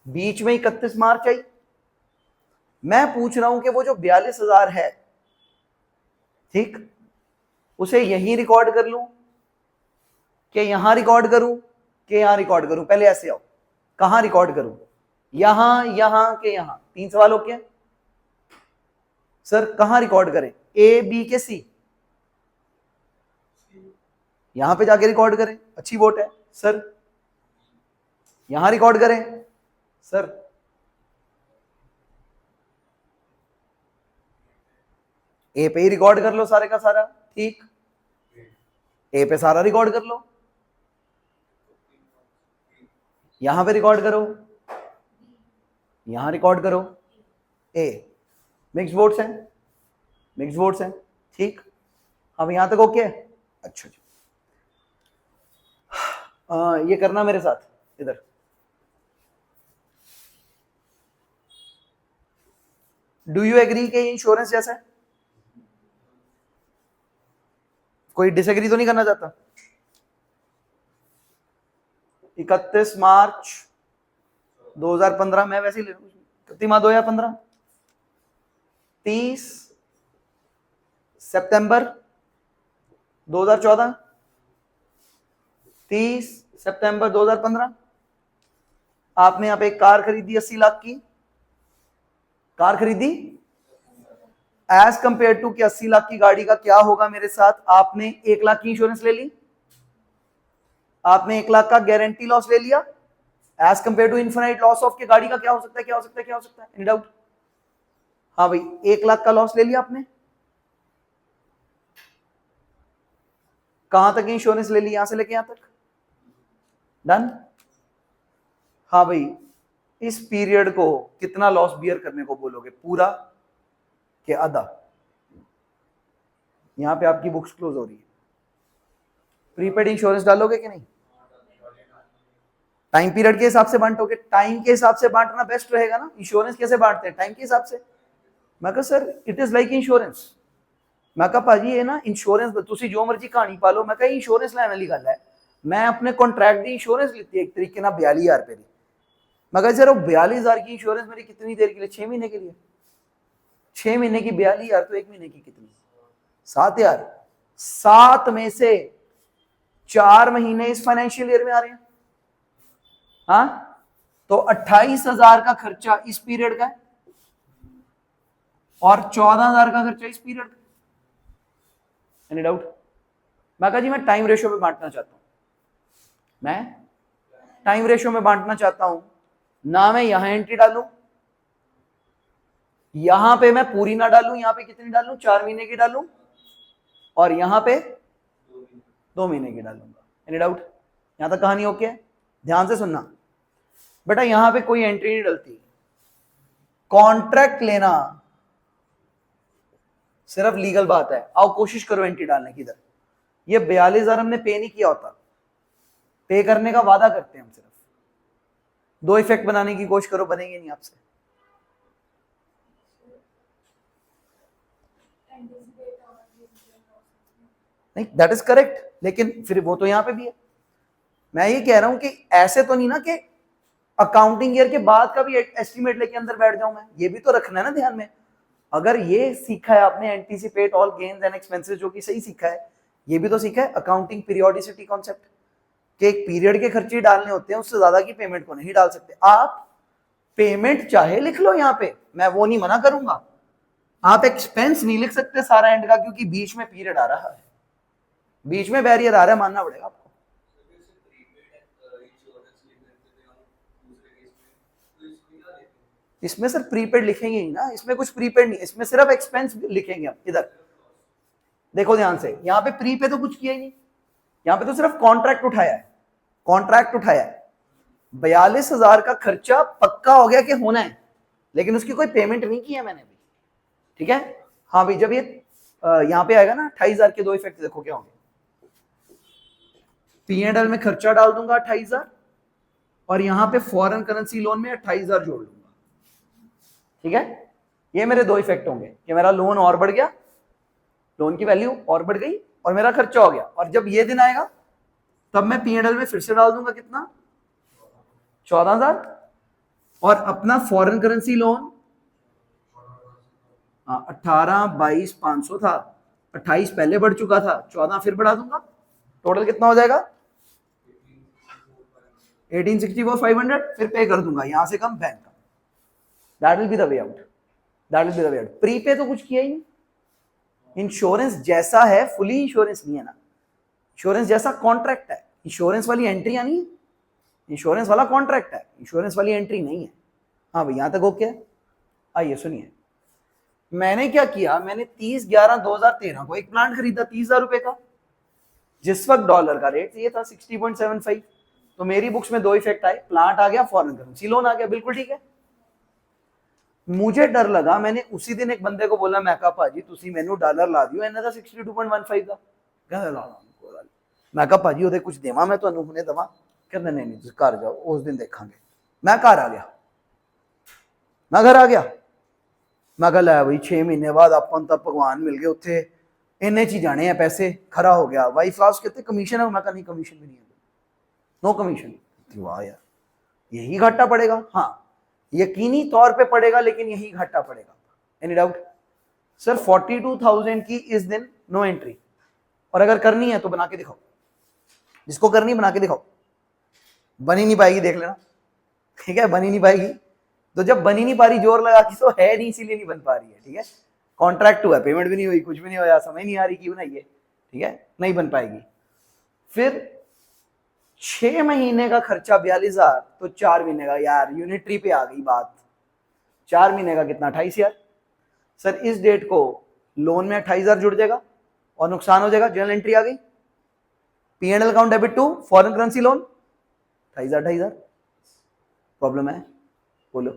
बीच में 31 मार्च आई, मैं पूछ रहा हूं कि वो जो 42,000 है, ठीक, उसे यहीं रिकॉर्ड कर लूं कि यहां रिकॉर्ड करूं कि यहां रिकॉर्ड करूं? पहले ऐसे आओ, कहां रिकॉर्ड करूं, यहां, यहां के यहां? 3 सवाल हो गए। सर कहां रिकॉर्ड करें, ए बी के सी? यहां पे जाके रिकॉर्ड करें, अच्छी वोट है। सर यहां रिकॉर्ड करें? सर ए पे ही रिकॉर्ड कर लो सारे का सारा, ठीक, ए पे सारा रिकॉर्ड कर लो, यहां पे रिकॉर्ड करो, यहां रिकॉर्ड करो, ए। मिक्स वोट्स हैं, मिक्स वोट्स हैं, ठीक। अब यहां तक ओके? अच्छा जी, ये करना मेरे साथ इधर। डू यू एग्री कि इंश्योरेंस जैसा है? कोई डिसएग्री तो नहीं करना चाहता? 31 मार्च 2015, मैं वैसे ही ले लूं, 31 मार्च 2015, 30 सितंबर 2014, 30 सितंबर 2015। आपने यहां पे एक कार खरीदी 80 लाख की, कार खरीदी एज कंपेयर टू कि 80 लाख की गाड़ी का क्या होगा मेरे साथ, आपने 1 लाख की इंश्योरेंस ले ली, आपने 1 लाख का गारंटी लॉस ले लिया as compare to infinite loss of के गाड़ी का क्या हो सकता है, क्या हो सकता है, क्या हो सकता है? Any doubt? हाँ भाई, 1 लाख का लॉस ले लिया आपने, कहां तक इंश्योरेंस ले ली, यहां से लेके यहां तक? डन? हाँ भाई, इस पीरियड को कितना लॉस बियर करने को बोलोगे, पूरा के आधा? यहां पे आपकी बुक्स क्लोज हो रही है, प्रीपेड इंश्योरेंस डालोगे कि नहीं? टाइम पीरियड के हिसाब से बांटोगे? टाइम के हिसाब से बांटना बेस्ट रहेगा ना। इंश्योरेंस कैसे बांटते हैं? टाइम के हिसाब से। मैं कहा sir it is like insurance. मैं कहा भाजी ये ना इंश्योरेंस तुसी जो मर्जी कहानी पालो, मैं कहा इंश्योरेंस लैने वाली गल है, मैं अपने कॉन्ट्रैक्ट की इंश्योरेंस लीती है एक तरीके ना 42,000 रुपए की। मैं कहा सर वो 42,000 की इंश्योरेंस मेरी कितनी देर के लिए? 6 महीने के लिए। 6 महीने की 42,000, तो 1 महीने की कितनी? 7,000। 7 में से 4 महीने इस फाइनेंशियल ईयर में आ रहे हैं, हाँ, तो 28,000 का खर्चा इस पीरियड का है और 14,000 का खर्चा इस पीरियड का। Any doubt? मैं कहा जी मैं टाइम रेशियो में बांटना चाहता हूं, मैं टाइम रेशियो में बांटना चाहता हूं ना, मैं यहां एंट्री डालूं, यहां पे मैं पूरी ना डालूं, यहां पे कितनी डालूं? 4 महीने की डालूं, और यहां पे 2 महीने की डालूंगा। Any doubt? यहां तक कहानी ओके है? ध्यान से सुनना बेटा, यहां पे कोई एंट्री नहीं डलती। कॉन्ट्रैक्ट लेना सिर्फ लीगल बात है, आओ कोशिश करो एंट्री डालने की। इधर ये 42,000 हमने पे नहीं किया होता, पे करने का वादा करते हैं हम, सिर्फ 2 इफेक्ट बनाने की कोशिश करो, बनेंगे नहीं आपसे। नहीं, दैट इज करेक्ट, लेकिन फिर वो तो यहां पे भी है। मैं ये कह रहा हूं कि ऐसे तो नहीं ना कि अकाउंटिंग ईयर के बाद का भी एस्टिमेट लेके अंदर बैठ जाऊं मैं, ये भी तो रखना है ना ध्यान में। अगर ये सीखा है आपने anticipate all gains and expenses, जो कि सही सीखा है, ये भी तो सीखा है अकाउंटिंग पीरियोडिसिटी कॉन्सेप्ट, कि एक पीरियड के खर्चे डालने होते हैं, उससे ज्यादा की पेमेंट को नहीं डाल सकते। आप पेमेंट चाहे लिख लो यहाँ पे, मैं वो नहीं मना करूंगा, आप एक्सपेंस नहीं लिख सकते सारा एंड का, क्योंकि बीच में पीरियड आ रहा है, बीच में बैरियर आ रहा है, मानना पड़ेगा आपको। इसमें सर प्रीपेड लिखेंगे ही ना, इसमें कुछ प्रीपेड नहीं, इसमें सिर्फ एक्सपेंस लिखेंगे हम। इधर देखो ध्यान से, यहाँ पे प्री पे तो कुछ किया ही नहीं, यहाँ पे तो सिर्फ कॉन्ट्रैक्ट उठाया है, कॉन्ट्रैक्ट उठाया है। 42,000 का खर्चा पक्का हो गया कि होना है, लेकिन उसकी कोई पेमेंट नहीं की है मैंने भी, ठीक है। हाँ भाई, जब ये यहाँ पे आएगा ना 28,000 के 2 इफेक्ट देखो क्या होंगे। P&L में खर्चा डाल दूंगा 28,000, और यहाँ पे फॉरेन करेंसी लोन में 28,000 जोड़ लूंगा, ठीक है। ये मेरे 2 इफेक्ट होंगे कि मेरा लोन और बढ़ गया, लोन की वैल्यू और बढ़ गई, और मेरा खर्चा हो गया। और जब ये दिन आएगा तब मैं P&L में फिर से डाल दूंगा कितना? 14,000, और अपना फॉरेन करेंसी लोन 18,22,500 था, 28 पहले बढ़ चुका था, 14 फिर बढ़ा दूंगा, टोटल कितना हो जाएगा? 18,64,500, फिर पे कर दूंगा यहां से कम बैंक का। That will be the way out, that will be the way out. Pre पे तो कुछ किया ही नहीं, इंश्योरेंस जैसा है, फुली इंश्योरेंस नहीं है ना, इंश्योरेंस जैसा कॉन्ट्रैक्ट है, इंश्योरेंस वाली एंट्री नहीं है, इंश्योरेंस वाला कॉन्ट्रैक्ट है, इंश्योरेंस वाली एंट्री नहीं है। हाँ भाई, यहां तक ओके है? आइए सुनिए, मैंने क्या किया, मैंने 30/11/2013 को एक प्लांट खरीदा 30,000 रुपए का, जिस वक्त डॉलर का रेट ये था 60.75, तो मेरी बुक्स में 2 इफेक्ट आए, प्लांट आ गया, फॉरेन करेंसी लोन आ गया, बिल्कुल ठीक है। मुझे डर लगा, मैंने उसी दिन एक बंदे को बोला, मैं कहा भाजी तुसी मैनू डॉलर ला दियो, इन्हें था 62.15 का, कहंदा ला ला, मैं कहा भाजी ओदे कुछ देवा मैं तुहानू हुणे दवा, कहंदा नहीं नहीं तुसी घर जाओ उस दिन देखांगे। मैं घर आ गया, मैं घर आ गया, मैं कहा लै बई 6 महीने बाद अपन तो भगवान मिल गए, उत्थे इन्ने च जाने हैं पैसे, खरा हो गया। वाइफ लास्ट कहते कमीशन है, मैं कहा नहीं कमीशन भी नहीं है, नो कमीशन। वाह यार, यही घाटा पड़ेगा? हाँ यकीनी तौर पे पड़ेगा, लेकिन यही घाटा पड़ेगा। Any doubt? सर 42,000 की इस दिन नो एंट्री, और अगर करनी है तो बना के दिखाओ, जिसको करनी बना के दिखाओ, बनी नहीं पाएगी देख लेना, ठीक है, बनी नहीं पाएगी। तो जब बनी नहीं पा रही जोर लगा के, तो है नहीं, इसीलिए नहीं बन पा रही है, ठीक है। कॉन्ट्रैक्ट हुआ, पेमेंट भी नहीं हुई, कुछ भी नहीं हुआ, समझ नहीं आ रही कि बनाइए, ठीक है, नहीं बन पाएगी। फिर 6 महीने का खर्चा 42,000, तो 4 महीने का, यार यूनिटरी पे आ गई बात, 4 महीने का कितना? 28,000। सर इस डेट को लोन में 28,000 जुड़ जाएगा और नुकसान हो जाएगा, जर्नल एंट्री आ गई, P&L account debit to foreign currency loan, 28,000। Problem है? बोलो।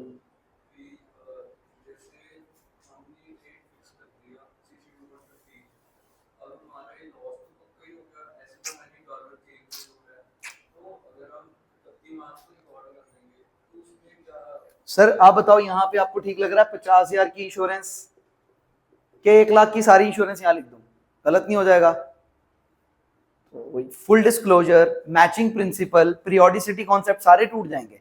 सर आप बताओ, यहां पे आपको ठीक लग रहा है 50,000 की इंश्योरेंस के 1 लाख की सारी इंश्योरेंस यहां लिख दूं, गलत नहीं हो जाएगा? तो full disclosure, matching principal, periodicity concept सारे टूट जाएंगे।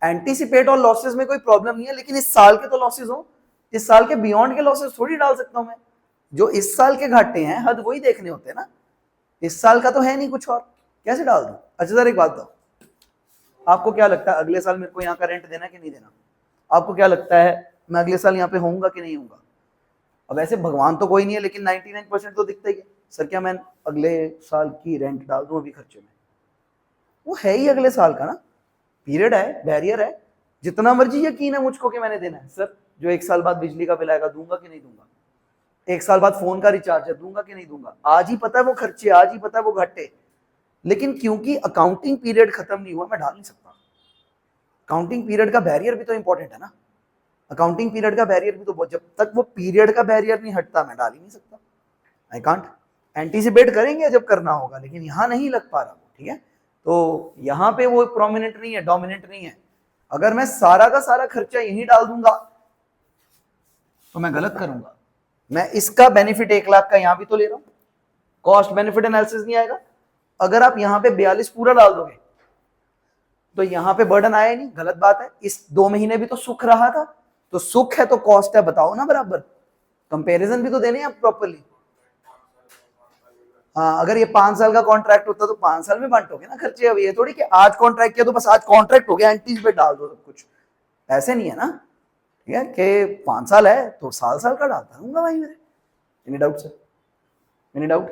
एंटीसिपेट और लॉसेस में कोई प्रॉब्लम नहीं है, लेकिन इस साल के तो लॉसेस हो, इस साल के बियॉन्ड के लॉसेस थोड़ी डाल सकता हूं मैं। जो इस साल के घाटे हैं हद वही देखने होते हैं ना, इस साल का तो है नहीं कुछ और, कैसे डाल दूं। अच्छा सर एक बात बताओ, आपको क्या लगता है अगले साल मेरे को यहाँ का रेंट देना कि नहीं देना? आपको क्या लगता है मैं अगले साल यहाँ पे होऊंगा कि नहीं होऊंगा? अब ऐसे भगवान तो कोई नहीं है, लेकिन 99% तो दिखता ही है। सर क्या मैं अगले साल की रेंट डाल दूं अभी खर्चे में? वो है ही अगले साल का ना, पीरियड है, बैरियर है। जितना मर्जी यकीन है मुझको कि मैंने देना है। सर जो एक साल बाद बिजली का बिल आएगा दूंगा कि नहीं दूंगा? एक साल बाद फोन का रिचार्ज है दूंगा कि नहीं दूंगा? आज ही पता है वो खर्चे, आज ही पता है वो घाटे, लेकिन क्योंकि अकाउंटिंग पीरियड खत्म नहीं हुआ मैं डाल नहीं सकता। अकाउंटिंग पीरियड का बैरियर भी तो इंपॉर्टेंट है ना, अकाउंटिंग पीरियड का बैरियर भी तो, जब तक वो पीरियड का बैरियर नहीं हटता मैं डाल ही नहीं सकता। I can't. एंटीसिपेट करेंगे जब करना होगा, लेकिन यहां नहीं लग पा रहा। ठीक है, तो यहां पे वो प्रोमिनेंट नहीं है, डोमिनेंट नहीं है। अगर मैं सारा का सारा खर्चा यहीं डाल दूंगा तो मैं गलत करूंगा। मैं इसका बेनिफिट 1 लाख का यहां भी तो ले रहा हूं, कॉस्ट बेनिफिट एनालिसिस नहीं आएगा। अगर आप यहां पे 42 पूरा डाल दोगे तो यहां पे बर्डन आया नहीं, गलत बात है। इस 2 महीने भी तो सुख रहा था, तो सुख है तो कॉस्ट है, बताओ ना बराबर। कंपैरिजन भी तो देने हैं प्रॉपरली। हाँ, अगर ये 5 साल का कॉन्ट्रैक्ट होता तो 5 साल में बांटोगे ना खर्चे। अब ये थोड़ी कि आज कॉन्ट्रैक्ट किया तो बस आज कॉन्ट्रैक्ट हो गया, एंटीज पे डाल दो सब कुछ, ऐसे नहीं है ना। ठीक है, कि 5 साल है तो साल साल का डालता रहूंगा भाई मेरे। Any doubt sir? Any doubt?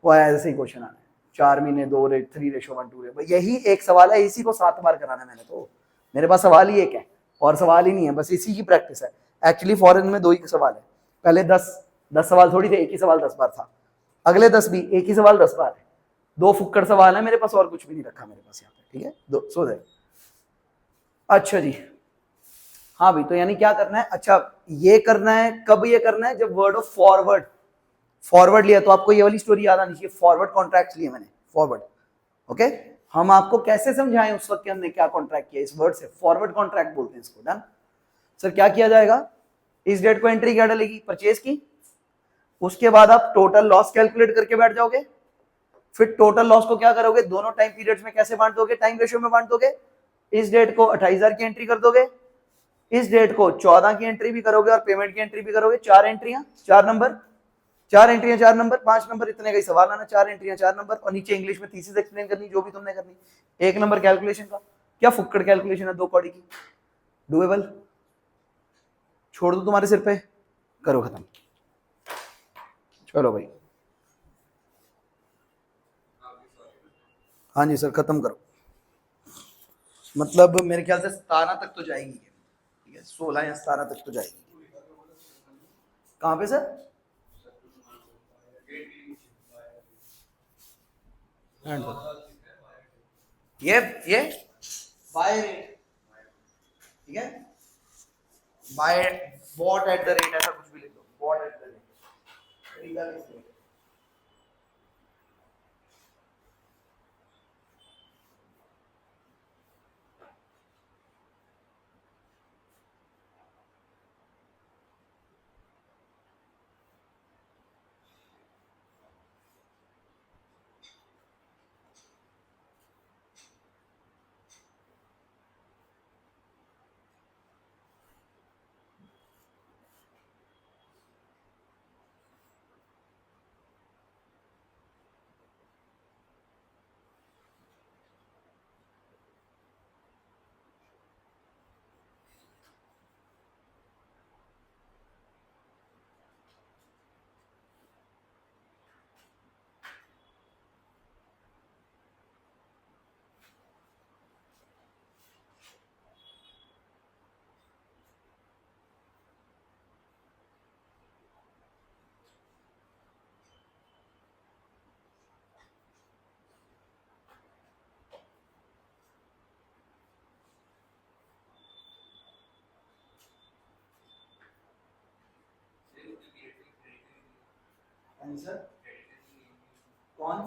वो ऐसे ही क्वेश्चन आना है, 4 महीने 2 रेट 3:1:2 यही एक सवाल है, इसी को 7 बार कराना मैंने तो। मेरे पास सवाल ही एक है और सवाल ही नहीं है, बस इसी की प्रैक्टिस है। एक्चुअली फॉरेन में 2 ही सवाल है, पहले 10 सवाल थोड़ी थे, एक ही सवाल 10 बार था। अगले 10 भी एक ही सवाल 10 बार है। 2 फुक्कड़ सवाल है मेरे पास, और कुछ भी नहीं रखा मेरे पास यहाँ पे। ठीक है, दो सो जाए। अच्छा जी, हाँ भाई, तो यानी क्या करना है? अच्छा ये करना है, कब ये करना है? जब वर्ड ऑफ फॉरवर्ड, फॉरवर्ड लिया तो आपको ये वाली स्टोरी याद आनी चाहिए, फॉरवर्ड कॉन्ट्रैक्ट लिए मैंने, फॉरवर्ड। ओके, हम आपको कैसे समझाएं उस वक्त हमने क्या कॉन्ट्रैक्ट किया, इस वर्ड से फॉरवर्ड कॉन्ट्रैक्ट बोलते हैं इसको। डन सर, क्या किया जाएगा? इस डेट को एंट्री क्या डलेगी? परचेज की। उसके बाद आप टोटल लॉस कैलकुलेट करके बैठ जाओगे। फिर टोटल लॉस को क्या करोगे? दोनों टाइम पीरियड्स में कैसे बांट दोगे? टाइम रेशियो में बांट दोगे। इस डेट को 28,000 की एंट्री कर दोगे, इस डेट को 14 की एंट्री भी करोगे और पेमेंट की एंट्री भी करोगे। 4 एंट्रियां 4 नंबर, 4 एंट्रियां 4 नंबर, 5 नंबर, इतने का ही सवाल आना। 4 एंट्रियां 4 नंबर, और नीचे इंग्लिश में थीसिस एक्सप्लेन करनी, जो भी तुमने करनी। 1 नंबर कैलकुलेशन का। क्या फुक्कड़ कैलकुलेशन है 2 कौड़ी की, डुएबल। छोड़ दो तुम्हारे सिर पे, करो खत्म। चलो भाई, हाँ जी सर, खत्म करो। मतलब मेरे ख्याल से 17 तक तो जाएगी, ठीक है, 16 या 17 तक तो जाएगी। कहाँ पे सर? ये बाय रेट, ठीक है, buy bought at the rate, ऐसा कुछ भी लिख दो, bought at the rate. Answer कौन?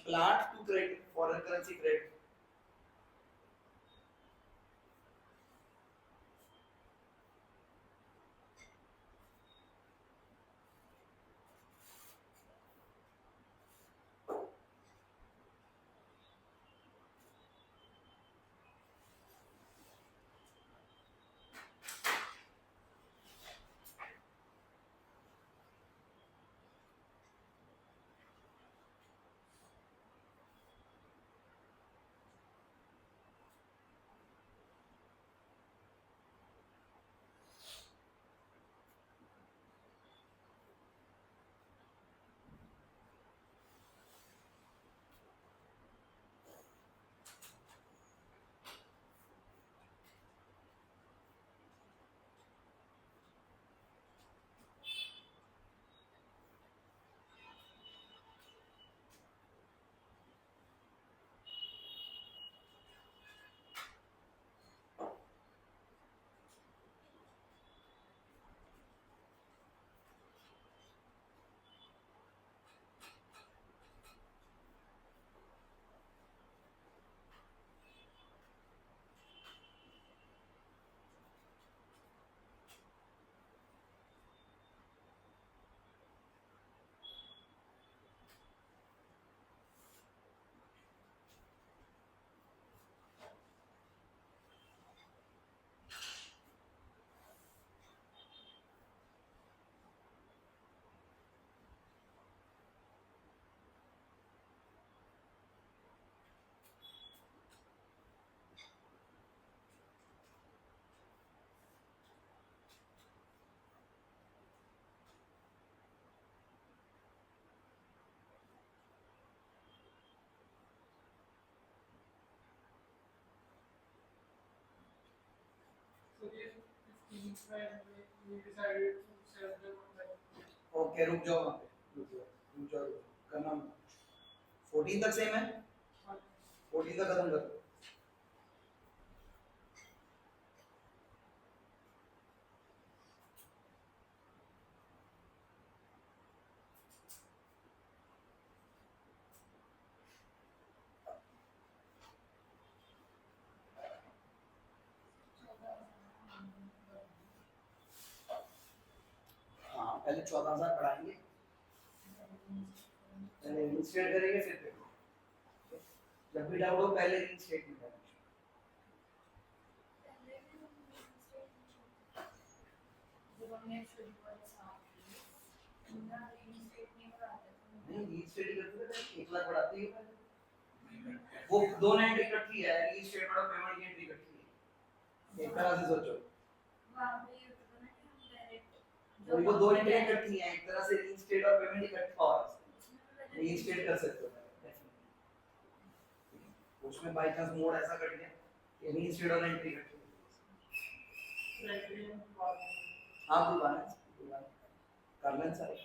Plant to credit, foreign currency credit. Okay रुक जाओ वहाँ पे, रुक जाओ, करना 14 तक सेम है, 14 तक खत्म कर दो। हाँ पहले 14,000 बढ़ाएंगे, पहले इंस्टेट करेंगे फिर देखो, जब भी डाउट हो पहले इंस्टेटमेंट करेंगे। नहीं रीस्टेट ही करते थे, 1 लाख बढ़ाते ही पहले। वो दोनों एंट्री इकट्ठी है, रीस्टेटमेंट और पेमेंट की एंट्री इकट्ठी है, एक तरह से सोचो। वो दो एंट्री इकट्ठी है, एक तरह से रीस्टेट और पेमेंट इकट्ठा हो रहा है, रीस्टेट कर सकते हो डेफिनेटली। उसमें बाय चांस मोड ऐसा कट गया कि रीस्टेट और एंट्री इकट्ठी। हाँ दुकान है, कर लें सारे।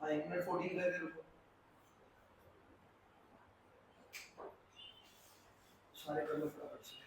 हाँ 1 मिनट 14 कर दे रुको सारे कर लो फटाफट से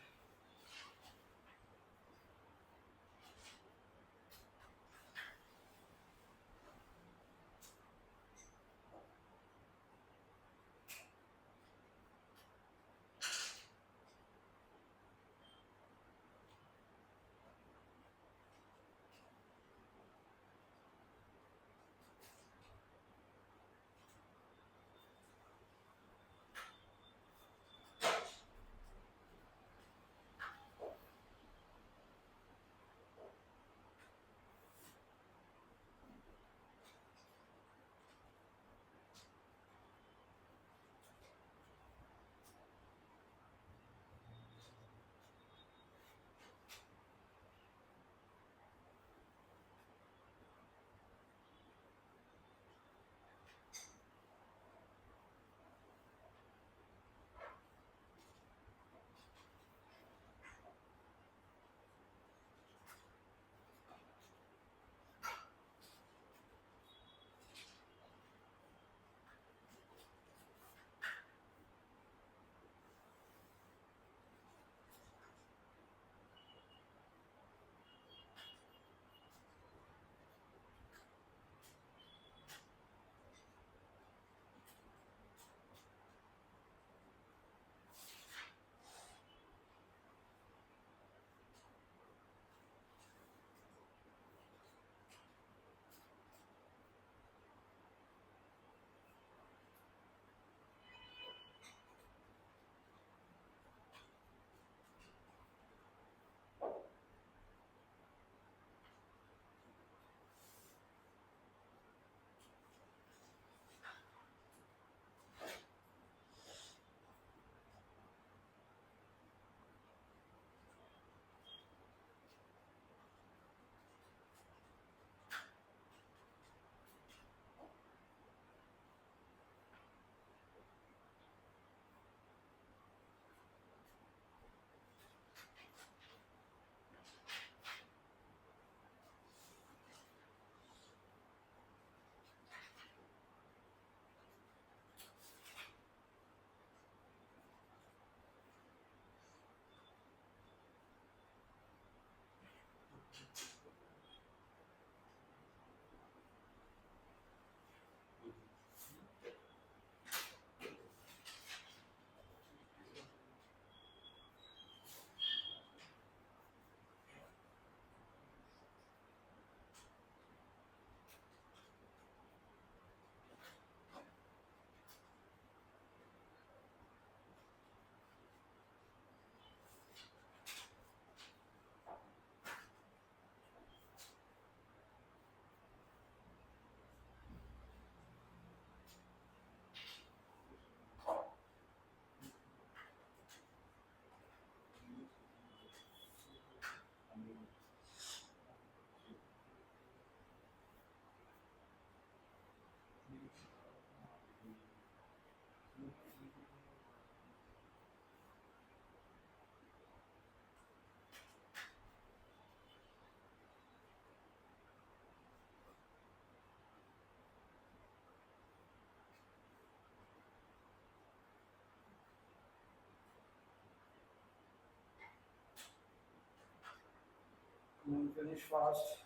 finish fast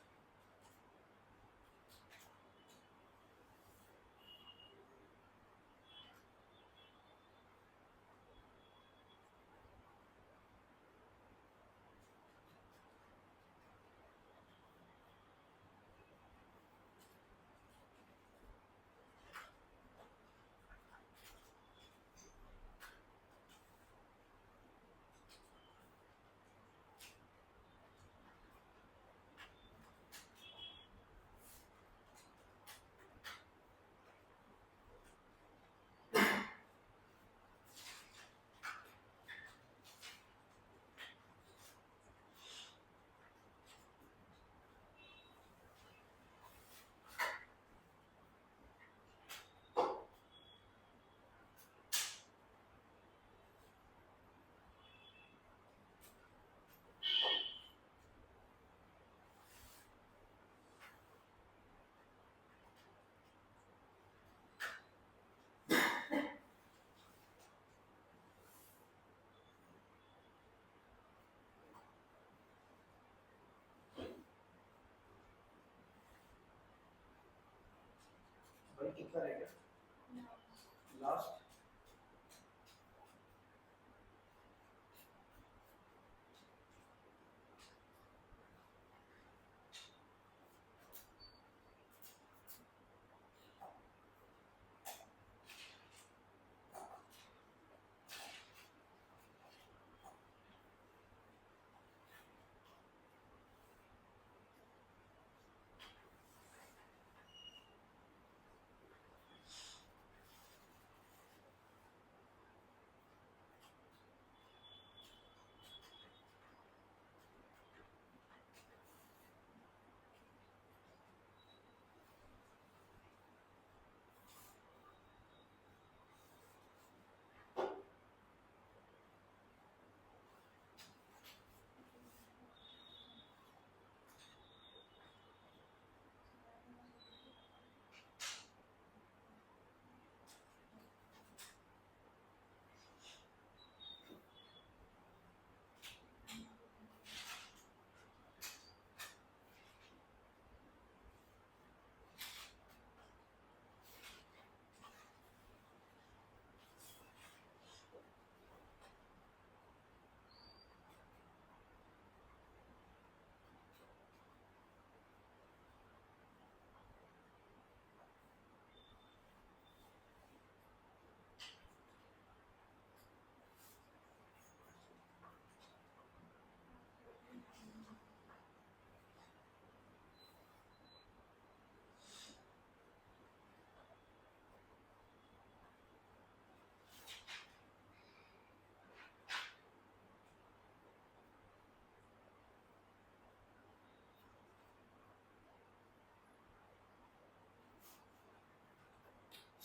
कितना रह गया लास्ट?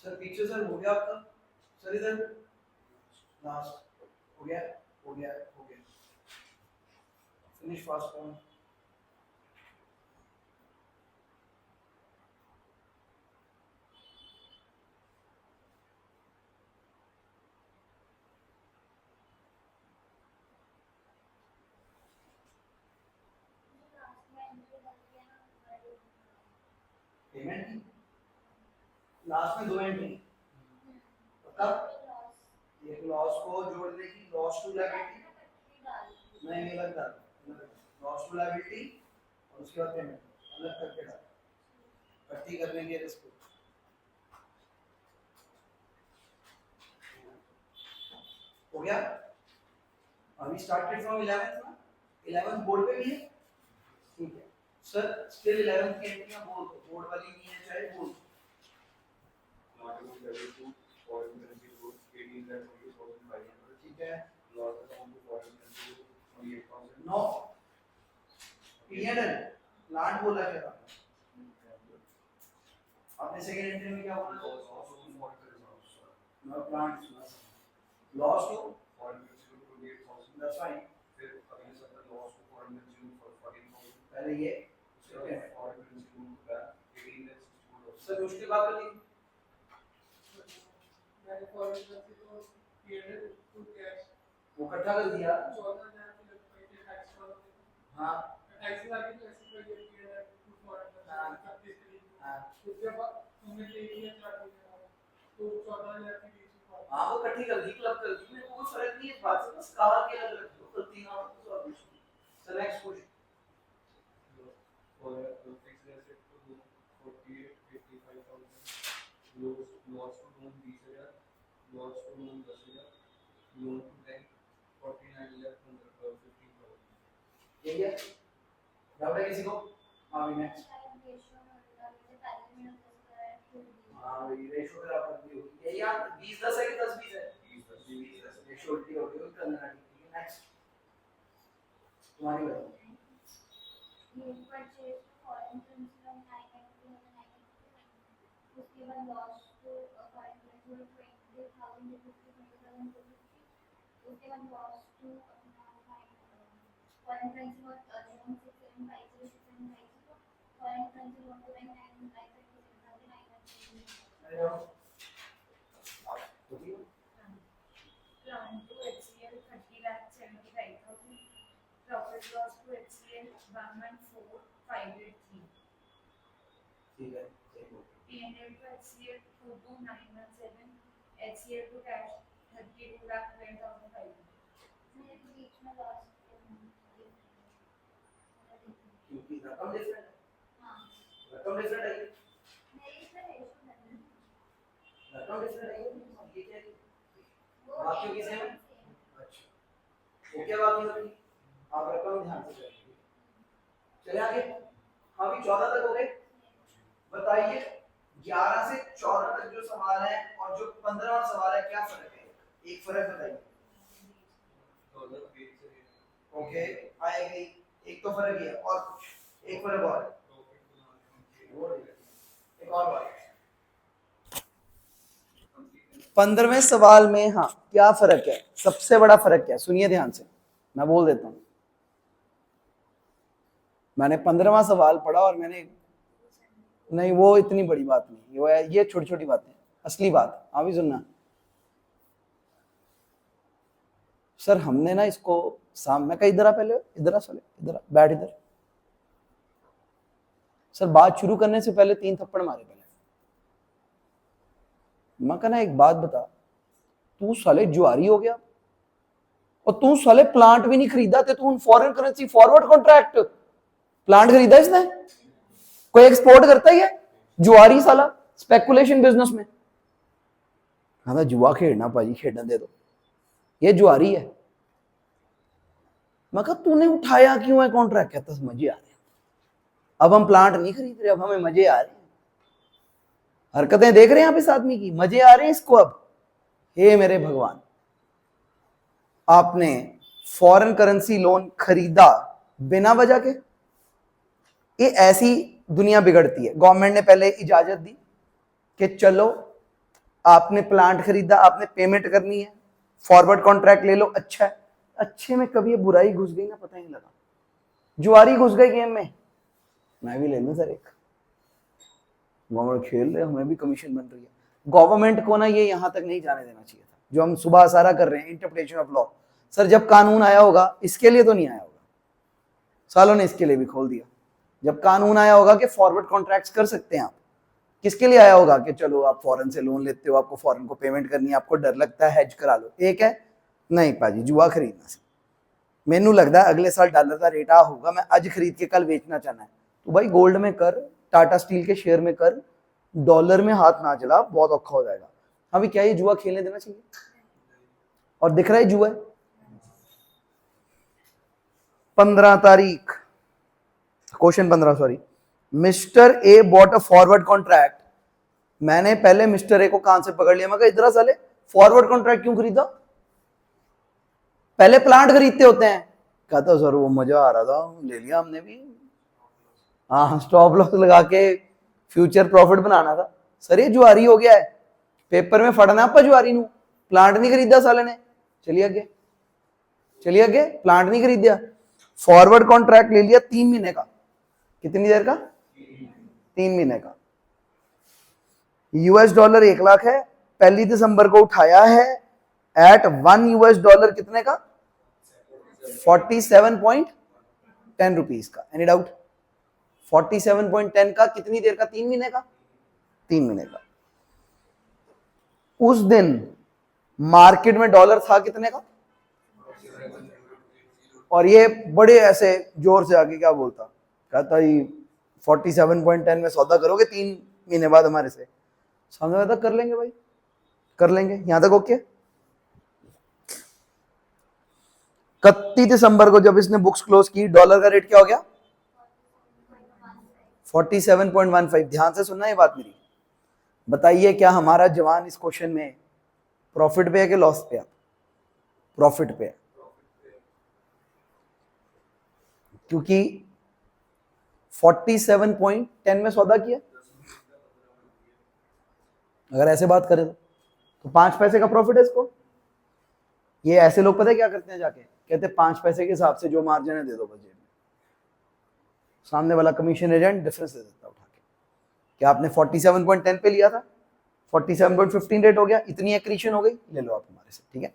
सर पीछे सर हो गया आपका? सर इधर लास्ट हो गया, हो गया, हो गया। Finish fast point. पेमेंट की लास्ट में 2 एंट्री कब एक लॉस को जोड़ देगी, लॉस टू लायबिलिटी नहीं अलग डाल, लॉस टू लायबिलिटी और उसके बाद पेमेंट अलग करके डाल, इकट्ठी कर लेंगे इसको। हो गया? अभी स्टार्टेड फ्रॉम 11th ना, 11th बोर्ड पे भी है, ठीक है सर। स्टिल 11th की एंट्रियां बोर्ड वाली नहीं है, चाहे board not about level 2 foreign currency growth 18,22,500, ठीक है। Loss account to foreign currency growth 28,000 no PNL plant बोला क्या था आपने? सेकंड एंट्री में क्या बोला? Loss to foreign currency no plant loss to foreign currency growth 28,000, that's fine. फिर अगले सप्ताह loss to foreign currency growth 14,000, पहले ये फॉरेन करेंसी ग्रोथ का 18,62 सर उसके बाद तो नहीं मैंने फॉरेन करेंसी को पीएनएल टू कैश वो इकट्ठा कर दिया 14,000 की लगभग टैक्स वाला। हां टैक्स लगा के ऐसे कर दिया पीएनएल टू फॉरेन करेंसी 31 तरीके हां उसके बाद हमने टेक लिया 4 दिन तो 14,000 की बीच हां वो इकट्ठी कर दी, क्लब कर दी, मेरे को कोई फर्क नहीं है इस बात से, बस कवर के अलग रख दो गलती ना हो तो और कुछ नहीं। Sir next question for a fixed asset to 48,55,000, loss to loan 20,000, loss to loan 10,000, loan to bank 49,15,000। यही है? डाउट है किसी को? हाँ भी नेक्स्ट। हाँ वही रेशो का आप भी होगी यही यार 20-10 है कि 10-20 है? 20-10 रेशो उल्टी हो गई करना ठीक है। नेक्स्ट तुम्हारी बताओ। ये परचेज फॉरेन करेंसी में 990 उसके बाद लॉस टू फॉरेन करेंसी में 20,000 उसके बाद लॉस टू फॉरेन करेंसी में 1,675 foreign currency loan to bank 9,900 to HCL 30,75,000, profit loss to HCL 1,14,583। ठीक है
P&L to HCL 22917, HCL to cash 32,12,500.
क्योंकि रकम डिफरेंट है, रकम डिफरेंट है, रकम डिफरेंट है, ये क्या है? बाकी किसे में? अच्छा, वो क्या बाकी होगी? आप रकम ध्यान से करेंगे। चले आगे, हाँ अभी 14 तक हो गए। बताइए 11 से 14 तक जो सवाल है और जो 15वां सवाल है क्या फर्क है? एक फर्क बताइए। ओके आएगी, एक तो फर्क ही है और कुछ एक फर्क और है, एक और बात 15वें सवाल में हाँ क्या फर्क है? सबसे बड़ा फर्क क्या है? सुनिए ध्यान से, मैं बोल देता हूं। मैंने 15वां सवाल पढ़ा और मैंने नहीं, वो इतनी बड़ी बात नहीं, वो है ये छोटी छोटी बातें, असली बात अभी सुनना। सर हमने ना इसको मैं कहा इधर आ, पहले इधर आ, साले इधर आ, बैठ इधर। सर बात शुरू करने से पहले 3 थप्पड़ मारे पहले। मैं कहना एक बात बता, तू साले जुआरी हो गया और तू साले प्लांट भी नहीं खरीदा थे, तू foreign currency forward contract plant खरीदा इसने? कोई एक्सपोर्ट करता ही है? जुआरी साला, स्पेकुलेशन बिजनेस में। कहता जुआ खेलना भाजी, खेलने दे दो, ये जुआरी है। मैं कहा तूने उठाया क्यों है कॉन्ट्रैक्ट? कहता मजे आ रहे हैं, अब हम प्लांट नहीं खरीद रहे, अब हमें मजे आ रहे हैं। हरकतें देख रहे हैं आप इस आदमी की, मजे आ रहे हैं इसको अब। हे मेरे भगवान, आपने फॉरेन करेंसी लोन खरीदा बिना वजह के? ये ऐसी दुनिया बिगड़ती है। गवर्नमेंट ने पहले इजाजत दी कि चलो आपने प्लांट खरीदा, आपने पेमेंट करनी है, फॉरवर्ड कॉन्ट्रैक्ट ले लो, अच्छा है। अच्छे में कभी ये बुराई घुस गई ना, पता ही नहीं लगा, जुआरी घुस गई गेम में। मैं भी ले लूं सर एक, गवर्नमेंट खेल रहे, हमें भी कमीशन बन रही है। गवर्नमेंट को ना ये यहां तक नहीं जाने देना चाहिए था, जो हम सुबह सारा कर रहे हैं, इंटरप्रिटेशन ऑफ लॉ। सर जब कानून आया होगा, इसके लिए तो नहीं आया होगा, सालों ने इसके लिए भी खोल दिया। जब कानून आया होगा कि फॉरवर्ड कॉन्ट्रैक्ट्स कर सकते हैं आप, किसके लिए आया होगा? कि चलो आप फॉरेन से लोन लेते हो, आपको फॉरेन को पेमेंट करनी है, आपको डर लगता है, हेज करा लो। एक है नहीं पाजी जुआ खरीदना से, मैनू लगता है अगले साल डॉलर का रेट आ होगा, मैं आज खरीद के कल बेचना चाहना है, तो भाई गोल्ड में कर, टाटा स्टील के शेयर में कर, डॉलर में हाथ ना चला, बहुत औखा हो जाएगा। अभी क्या ये जुआ खेलने देना चाहिए? और दिख रहा है जुआ है। 15 तारीख, question 15 sorry, mister A bought a forward contract. मैंने पहले मिस्टर ए को कान से पकड़ लिया, मैं कहा इधर साले फॉरवर्ड कॉन्ट्रैक्ट क्यों खरीदा? पहले प्लांट खरीदते होते हैं। कहता सर वो मजा आ रहा था, ले लिया हमने भी। हाँ स्टॉप लॉस लगा के फ्यूचर प्रॉफिट बनाना था। सर ये जुआरी हो गया है, पेपर में फड़ना आप जुआरी नू। प्लांट नहीं खरीदा साले ने, चलिए आगे, चलिए आगे। प्लांट नहीं खरीदा, फॉरवर्ड कॉन्ट्रैक्ट ले लिया 3 महीने का। कितनी देर का? 3 महीने का। यूएस डॉलर 1 लाख है, 1 दिसंबर को उठाया है एट 1 यूएस डॉलर कितने का? 47.10 रुपीज का। Any doubt? 47.10 का कितनी देर का? 3 महीने का। 3 महीने का। उस दिन मार्केट में डॉलर था कितने का? और ये बड़े ऐसे जोर से आके क्या बोलता, कहता ही 47.10 में सौदा करोगे 3 महीने बाद हमारे से? सामने वाला कर लेंगे भाई, कर लेंगे। यहां तक ओके। 31 दिसंबर को जब इसने बुक्स क्लोज की, डॉलर का रेट क्या हो गया? 47.15। ध्यान से सुनना ये बात मेरी। बताइए क्या हमारा जवान इस क्वेश्चन में प्रॉफिट पे है कि लॉस पे है? प्रॉफिट पे है, क्योंकि 47.10 में सौदा किया। अगर ऐसे बात करें तो 5 पैसे का प्रॉफिट है इसको। ये ऐसे लोग पता है क्या करते हैं, जाके कहते हैं 5 पैसे के हिसाब से जो मार्जिन है दे दो बजट में। सामने वाला कमीशन एजेंट डिफरेंस दे देता उठा के। क्या आपने 47.10 पे लिया था, 47.15 रेट हो गया, इतनी एक्रीशन हो गई, ले लो आप हमारे से, ठीक है।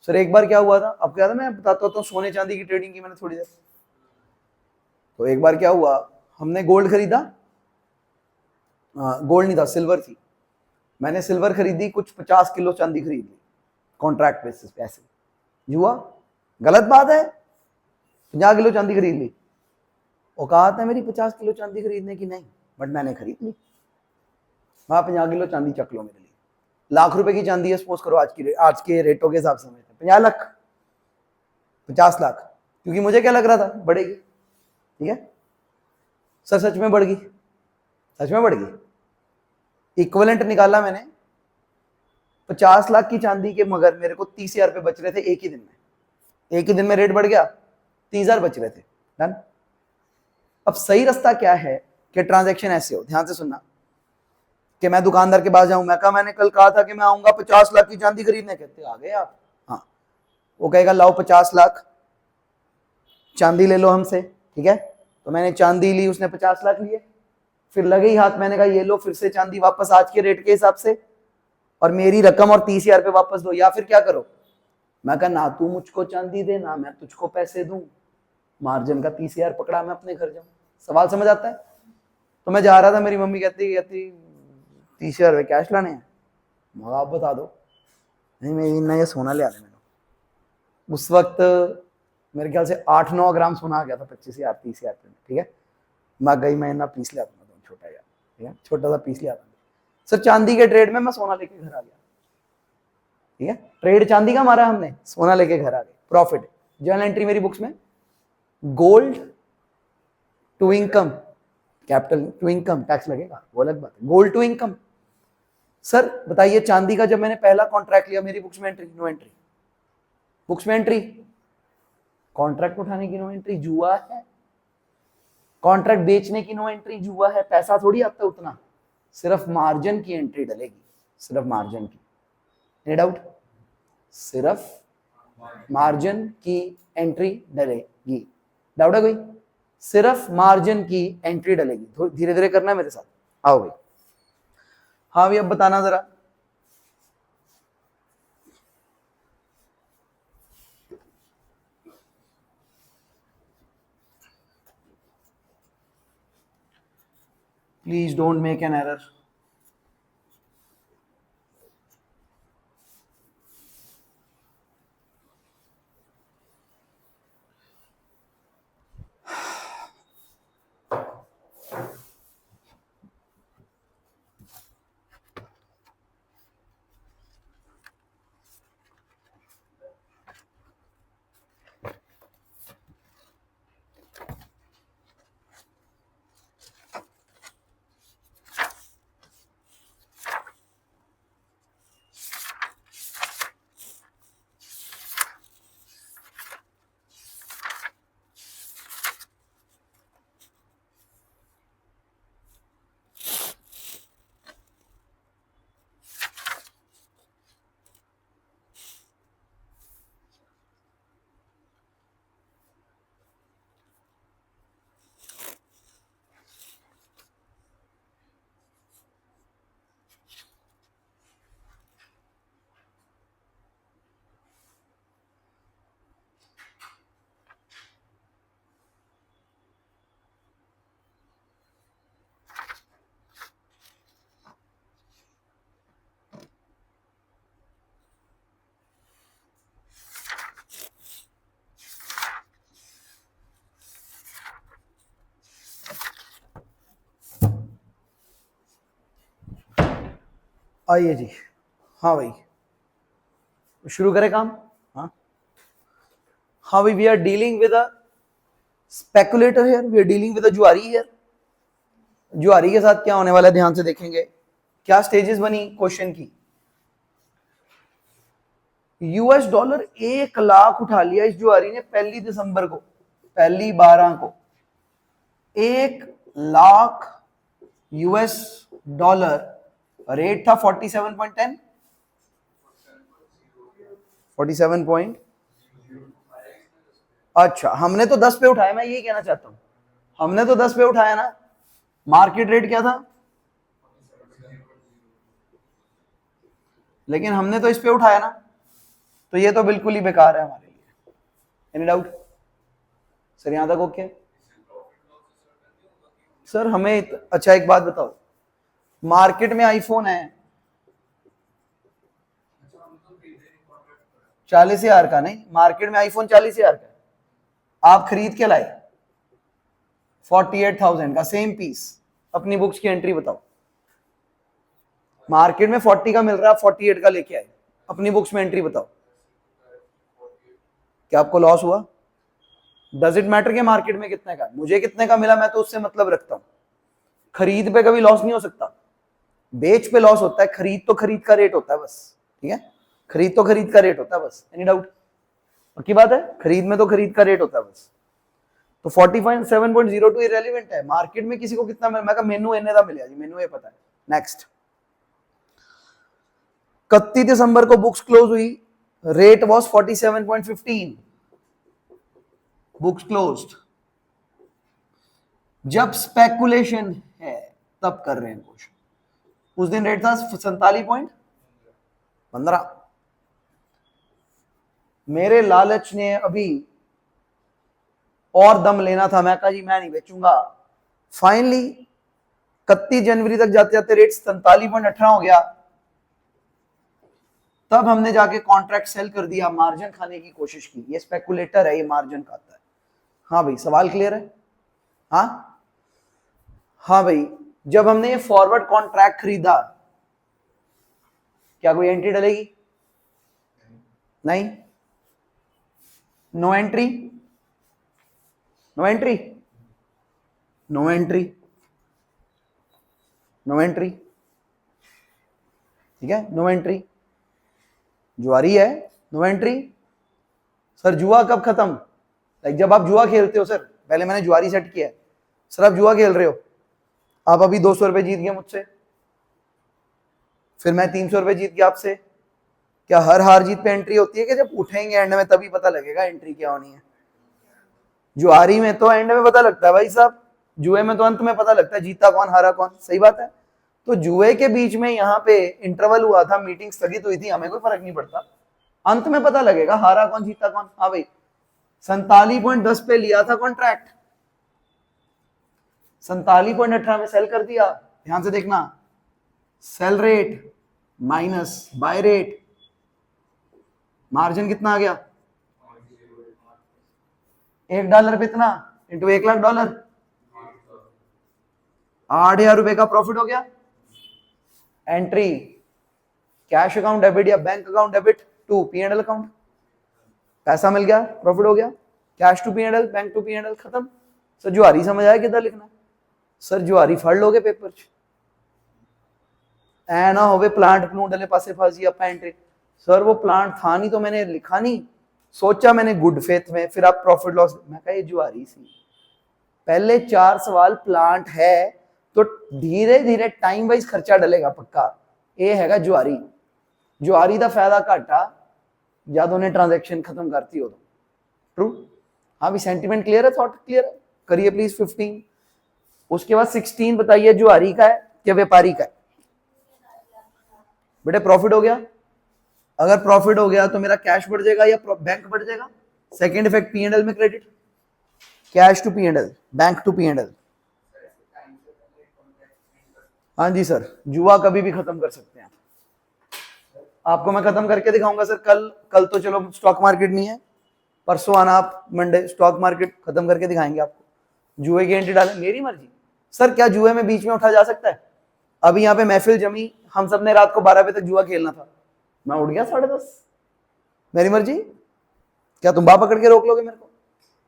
सर एक बार क्या हुआ था, अब क्या था मैं बताता हूँ, सोने चांदी की ट्रेडिंग की मैंने थोड़ी देर। तो एक बार क्या हुआ, हमने गोल्ड खरीदा, गोल्ड नहीं था, सिल्वर थी। मैंने सिल्वर खरीदी, कुछ 50 किलो चांदी खरीद ली कॉन्ट्रैक्ट बेसिस पे, ऐसे जुआ? गलत बात है। 50 किलो चांदी खरीद ली, औकात है मेरी 50 किलो चांदी खरीदने की? नहीं, बट मैंने खरीद ली। हाँ, 50 किलो चांदी चक लो मेरे लिए। लाख रुपए की चांदी है, सपोज करो आज के रेटों के हिसाब से 50 लाख, 50 लाख, क्योंकि मुझे क्या लग रहा था बढ़ेगी। ठीक है सर, सच में बढ़ गई, सच में बढ़ गई। इक्विवेलेंट निकाला मैंने 50 लाख की चांदी के, मगर मेरे को 30,000 रुपए बच रहे थे एक ही दिन में। एक ही दिन में रेट बढ़ गया, 30,000 बच रहे थे। डन। अब सही रास्ता क्या है कि ट्रांजैक्शन ऐसे हो, ध्यान से सुनना, कि मैं दुकानदार के पास जाऊं, मैंने कल कहा था कि मैं आऊंगा 50 लाख की चांदी खरीदने, कहते आ गए आप? हाँ, वो कहेगा लाओ 50 लाख चांदी ले लो हमसे। ठीक है, तो मैंने चांदी ली, उसने 50 लाख लिए, फिर लगे ही हाथ, मैंने कहा ये लो फिर से चांदी वापस आज के रेट के हिसाब से, और मेरी रकम और 30,000 रुपए वापस दो, या फिर क्या करो, मैं कहा ना तू मुझको चांदी दे ना मैं तुझको पैसे दूं, मार्जिन का 30,000 पकड़ा, मैं अपने घर जाऊं। सवाल समझ आता है? तो मैं जा रहा था, मेरी मम्मी कहती 30,000 रुपए कैश लाने हैं, मगर आप बता दो। नहीं, मैं इतना ये सोना ले आने। मैंने उस वक्त मेरे ख्याल से 8-9 ग्राम सोना आ गया था 25,000 30,000 रुपये में। ठीक है, मैं गई, मैं ना पीस लिया था, छोटा यार, ठीक है, छोटा सा पीस लिया था सर। चांदी के ट्रेड में मैं सोना लेके घर आ गया। ठीक है, ट्रेड चांदी का मारा हमने, सोना लेके घर आ गए, प्रॉफिट। जर्नल एंट्री मेरी बुक्स में, gold to income, capital to income, tax लगेगा वो अलग बात है, गोल्ड टू इनकम। सर बताइए, चांदी का जब मैंने पहला कॉन्ट्रैक्ट लिया, मेरी बुक्स में एंट्री, नो एंट्री, बुक्स में एंट्री, कॉन्ट्रैक्ट उठाने की नो एंट्री, जुआ है। कॉन्ट्रैक्ट बेचने की नो एंट्री, जुआ है। पैसा थोड़ी आता उतना, सिर्फ मार्जिन की एंट्री डलेगी, सिर्फ मार्जिन की। नो डाउट, सिर्फ मार्जिन की एंट्री डलेगी। डाउट है कोई? सिर्फ मार्जिन की एंट्री डलेगी। धीरे धीरे करना है मेरे साथ, आओ भाई। हाँ भाई, अब बताना जरा। Please don't make an error. आइए जी। हाँ भाई, शुरू करें काम? हाँ हाँ भाई, we are dealing with a speculator here, we are dealing with a जुआरी हियर। जुआरी के साथ क्या होने वाला है, ध्यान से देखेंगे। क्या स्टेजेस बनी क्वेश्चन की? यूएस डॉलर 1 लाख उठा लिया इस जुआरी ने 1 दिसंबर को, 1/12 को। 1 लाख यूएस डॉलर, रेट था 47.10, 47 पॉइंट। अच्छा, हमने तो 10 पे उठाया, मैं ये कहना चाहता हूं, हमने तो 10 पे उठाया ना। मार्केट रेट क्या था? लेकिन हमने तो इस पे उठाया ना, तो ये तो बिल्कुल ही बेकार है हमारे लिए। Any doubt? सर यहां तक ओके? सर हमें अच्छा एक बात बताओ, मार्केट में आईफोन है 40,000 का, नहीं मार्केट में आईफोन 40,000 का, आप खरीद के लाए 48,000 का सेम पीस, अपनी बुक्स की एंट्री बताओ। मार्केट में 40 का मिल रहा है, 48 का लेके आए, अपनी बुक्स में एंट्री बताओ। क्या आपको लॉस हुआ? डज इट मैटर कि मार्केट में कितने का, मुझे कितने का मिला मैं तो उससे मतलब रखता हूं। खरीद पे कभी लॉस नहीं हो सकता, बेच पे लॉस होता है, खरीद तो खरीद का रेट होता है बस, ठीक है, खरीद तो खरीद का रेट होता है बस। Any doubt? पक्की बात है, खरीद में तो खरीद का रेट होता है बस। तो 47.02 इरेलीवेंट है, मार्केट में किसी को कितना मिला, मैं कहा मेनू इन्ने का मिला जी, मेनू ये पता है। नेक्स्ट, 31 दिसंबर को बुक्स क्लोज हुई, रेट वॉज 47.15, बुक्स क्लोज्ड। जब स्पेकुलेशन है तब कर रहे हैं क्वेश्चन, उस दिन रेट था 47.15। मेरे लालच ने अभी और दम लेना था, मैं कहा जी मैं नहीं बेचूंगा। फाइनली 31 जनवरी तक जाते जाते रेट 47.18 हो गया, तब हमने जाके कॉन्ट्रैक्ट सेल कर दिया, मार्जिन खाने की कोशिश की। ये स्पेकुलेटर है, ये मार्जिन खाता है। हाँ भाई, सवाल क्लियर है? हाँ हाँ भाई, जब हमने ये फॉरवर्ड कॉन्ट्रैक्ट खरीदा, क्या कोई एंट्री डलेगी? नहीं, no entry, no entry, no entry, no entry, ठीक है, नो एंट्री। जुआरी है, नो एंट्री। सर जुआ कब खत्म? लाइक जब आप जुआ खेलते हो, सर पहले मैंने जुआरी सेट किया है, सर आप जुआ खेल रहे हो, आप अभी 200 रुपए जीत गए मुझसे, फिर मैं 300 रुपए जीत गया आपसे, क्या हर हार जीत पे एंट्री होती है कि जब उठेंगे एंड में तभी पता लगेगा एंट्री क्या होनी है? जुआरी में तो एंड में पता लगता है भाई साहब, जुए में तो अंत में पता लगता है जीता कौन हारा कौन, सही बात है। तो जुए के बीच में यहाँ पे इंटरवल हुआ था, मीटिंग स्थगित हुई थी, हमें कोई फर्क नहीं पड़ता, अंत में पता लगेगा हारा कौन जीता कौन। हाँ भाई, 47.10 पे लिया था कॉन्ट्रैक्ट, 47.18 में सेल कर दिया। ध्यान से देखना, cell rate minus by rate, margin कितना आ गया? $1 पे इतना इंटू $1,00,000, 8,000 रुपए का प्रॉफिट हो गया। एंट्री कैश अकाउंट डेबिट या bank account debit to P&L account, पैसा मिल गया, प्रॉफिट हो गया, cash to P&L, bank to P&L, खत्म। सर जुआरी समझ आया कितना लिखना? सर जुआरी फड़ लोगे पेपर च, ऐ ना होवे प्लांट प्लूंट वाले पासे फंसी आप एंट्री। सर वो प्लांट था नहीं तो मैंने लिखा नहीं, सोचा मैंने गुड फेथ में, फिर आप प्रॉफिट लॉस, मैं कहा ये जुआरी सी। पहले 4 सवाल प्लांट है तो धीरे धीरे टाइम वाइज खर्चा डलेगा पक्का, ये हैगा जुआरी। जुआरी का फायदा घाटा जब उन्हें ट्रांजैक्शन खत्म करती हो तो। ट्रू? हाँ भी, सेंटिमेंट क्लियर है, थॉट क्लियर है, करिए प्लीज 15। उसके बाद 16 बताइए जुआरी का है या व्यापारी का है? बेटे प्रॉफिट हो गया, अगर प्रॉफिट हो गया तो मेरा कैश बढ़ जाएगा या बैंक बढ़ जाएगा? सेकेंड इफेक्ट P&L में credit, cash to P&L, bank to P&L। हाँ जी सर, जुआ कभी भी खत्म कर सकते हैं, आपको मैं खत्म करके दिखाऊंगा सर। कल तो चलो स्टॉक मार्केट नहीं है, परसों आना आप, मंडे स्टॉक मार्केट खत्म करके दिखाएंगे आपको। जुए की एंट्री डालें, मेरी मर्जी। सर क्या जुए में बीच में उठा जा सकता है? अभी यहाँ पे महफिल जमी, हम सब ने रात को 12 बजे तक जुआ खेलना था, मैं उठ गया 10:30, मेरी मर्जी। क्या तुम बाप पकड़ के रोक लोगे मेरे को?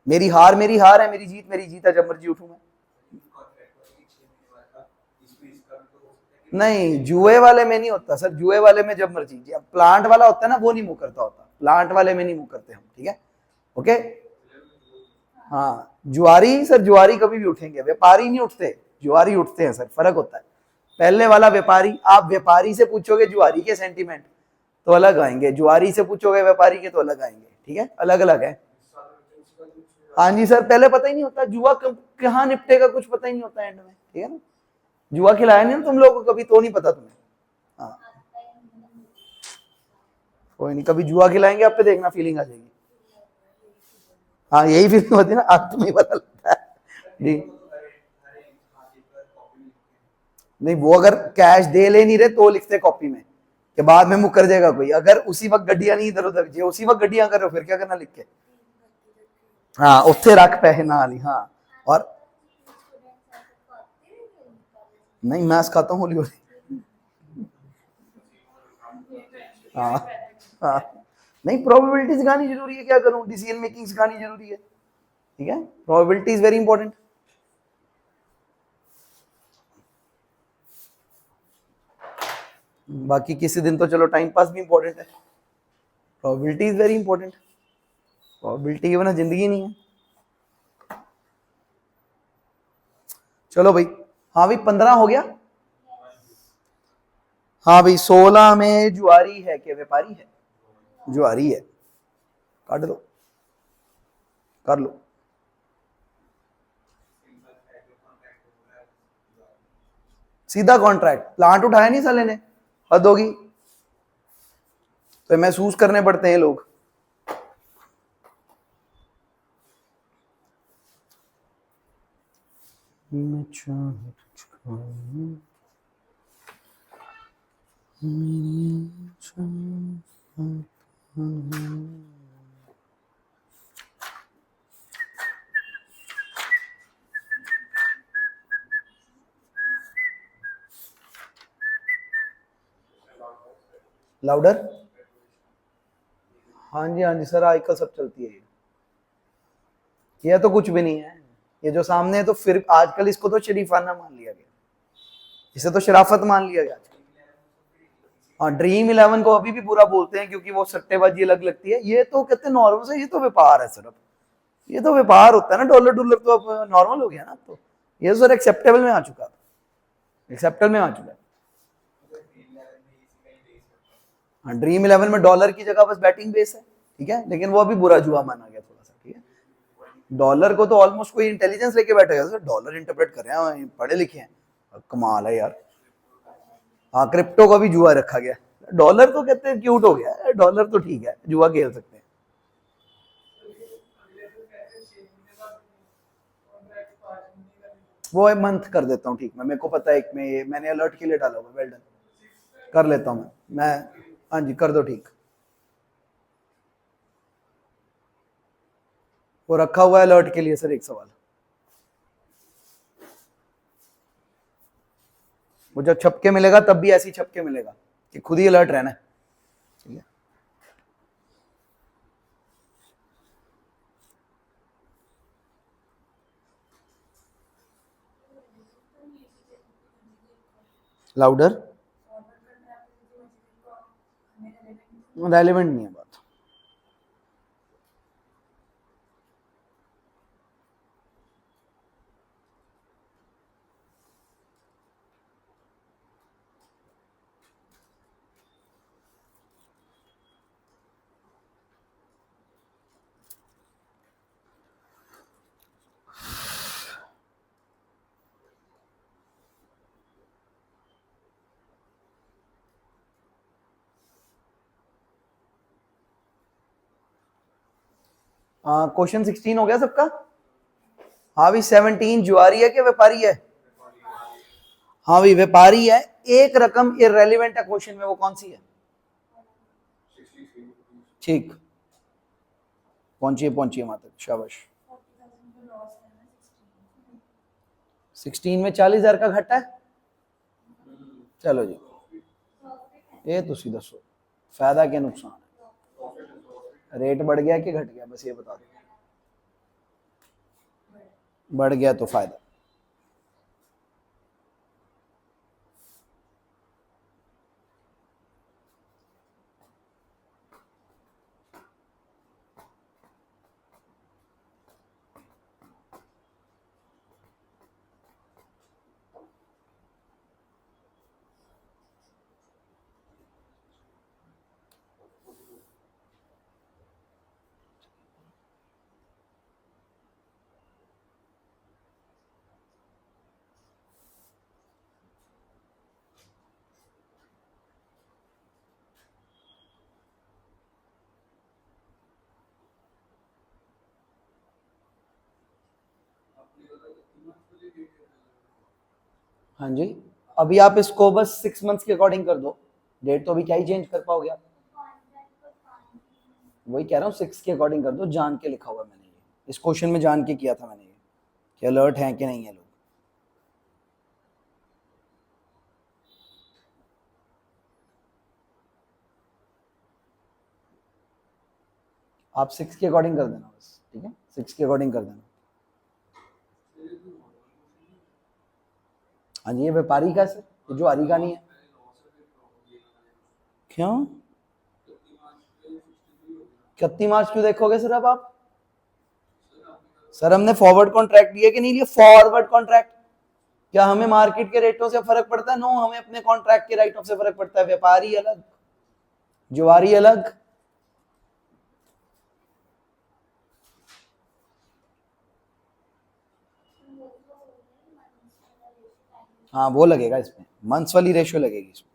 मेरी हार है, मेरी जीत है, जब मर्जी उठूं मैं। नहीं, जुए वाले में नहीं होता सर, जुए वाले में जब मर्जी। प्लांट वाला होता है ना, वो नहीं मुंह करता होता, प्लांट वाले में नहीं मुंह करते हम, ठीक है, ओके। हाँ जुआरी, सर जुआरी कभी भी उठेंगे, व्यापारी नहीं उठते, जुआरी उठते हैं सर, फर्क होता है। पहले वाला व्यापारी, आप व्यापारी से पूछोगे जुआरी के सेंटीमेंट तो अलग आएंगे, जुआरी से पूछोगे व्यापारी के तो अलग आएंगे, ठीक है, अलग अलग है। हाँ जी सर, पहले पता ही नहीं होता जुआ कहाँ निपटेगा, कुछ पता ही नहीं होता एंड में, ठीक है ना। जुआ खिलाया नहीं ना तुम लोगों को कभी, तो नहीं पता तुम्हें। हाँ कोई नहीं, कभी जुआ खिलाएंगे आप पे, देखना फीलिंग आ जाएगी। हाँ यही फीलिंग होती है ना, आप तुम्हें पता लगता है जी। नहीं, वो अगर कैश दे ले नहीं रहे तो लिखते कॉपी में कि बाद में मुकर जाएगा कोई। अगर उसी वक्त गड्डियां नहीं इधर उधर, जो उसी वक्त गड्डियां कर रहे हो फिर क्या करना लिख के? हाँ, उत्थे रख पैसे ना ली। हाँ, और नहीं, मैं खाता हूँ हौली हौली। हाँ हाँ, नहीं, प्रोबेबिलिटी सिखानी जरूरी है, क्या करूँ, डिसीजन मेकिंग सिखानी जरूरी है, ठीक है, प्रोबेबिलिटी इज वेरी इंपॉर्टेंट। बाकी किसी दिन तो चलो टाइम पास भी इंपॉर्टेंट है, probability is very important, probability के बिना जिंदगी नहीं है। चलो भाई, हाँ भाई 15 हो गया। हाँ भाई 16 में जुआरी है कि व्यापारी है? जुआरी है, काट दो, कर लो। सीधा कॉन्ट्रैक्ट, प्लांट उठाया नहीं साले ने, हद होगी, तो महसूस करने पड़ते हैं लोग। मैं चाहता हूं, मेरी चाहता हूं। लाउडर। हाँ जी हाँ जी सर, आजकल सब चलती है ये तो कुछ भी नहीं है, ये जो सामने है तो फिर आजकल इसको तो शरीफाना मान लिया गया, इसे तो शराफत मान लिया गया। हाँ, ड्रीम 11 को अभी भी बुरा बोलते हैं क्योंकि वो सट्टेबाजी अलग लगती है, ये तो कहते हैं नॉर्मल से, ये तो व्यापार है सर, अब ये तो व्यापार होता है ना, डॉलर डॉलर तो अब नॉर्मल हो गया ना, तो ये सर एक्सेप्टेबल में आ चुका, एक्सेप्टेबल में आ चुका है। हाँ, ड्रीम 11 में डॉलर की जगह बस बैटिंग बेस है, ठीक है, लेकिन वो अभी बुरा जुआ माना गया थोड़ा सा, ठीक है। डॉलर को तो ऑलमोस्ट कोई इंटेलिजेंस लेके बैठेगा सर, डॉलर इंटरप्रेट कर रहे हैं, पढ़े लिखे हैं, कमाल है यार। हाँ, क्रिप्टो का भी जुआ रखा गया, डॉलर तो कहते हैं क्यूट हो गया, डॉलर तो ठीक है, जुआ खेल सकते हैं। वो मंथ कर देता हूँ, ठीक, मैं, मेरे को पता है, एक में ये मैंने अलर्ट के लिए डाला हुआ, वेल डन, कर लेता हूँ मैं। हाँ जी, कर दो ठीक, वो रखा हुआ है अलर्ट के लिए सर। एक सवाल, वो जब छपके मिलेगा तब भी ऐसी छपके मिलेगा कि खुद ही अलर्ट रहना है, ठीक है। लाउडर, रेलिवेंट नहीं है बात। क्वेश्चन 16 हो गया सबका? हाँ भाई 17 जुआरी है कि व्यापारी है? हाँ भाई व्यापारी है, एक रकम इररेलेवेंट है क्वेश्चन में, वो कौन सी है? ठीक, पहुंचिए पहुंचिए माता, शाबाश। 16 में 40,000 का घटा है, चलो जी, ये तुसी दसो फायदा क्या नुकसान है, रेट बढ़ गया कि घट गया, बस ये बता दो। बढ़ गया तो फायदा। हाँ जी, अभी आप इसको बस 6 मंथ्स के अकॉर्डिंग कर दो, डेट तो अभी क्या ही चेंज कर पाओगे आप। वही कह रहा हूँ 6 के अकॉर्डिंग कर दो, जान के लिखा हुआ मैंने, ये इस क्वेश्चन में जान के किया था मैंने ये, कि अलर्ट हैं कि नहीं है लोग। आप 6 के अकॉर्डिंग कर देना बस, ठीक है, 6 के अकॉर्डिंग कर देना। हाँ जी, ये व्यापारी का सर, ये जो आरी का नहीं है। क्यों 31 मार्च क्यों देखोगे सर अब आप? सर हमने फॉरवर्ड कॉन्ट्रैक्ट लिया कि नहीं लिया? फॉरवर्ड कॉन्ट्रैक्ट, क्या हमें मार्केट के रेटों से फर्क पड़ता है? नो, हमें अपने कॉन्ट्रैक्ट के राइट ऑफ से फर्क पड़ता है। व्यापारी अलग, जुआरी अलग। हाँ वो लगेगा इसमें, मंथ्स वाली रेशियो लगेगी इसमें।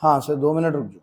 हाँ सर 2 मिनट रुक जाओ।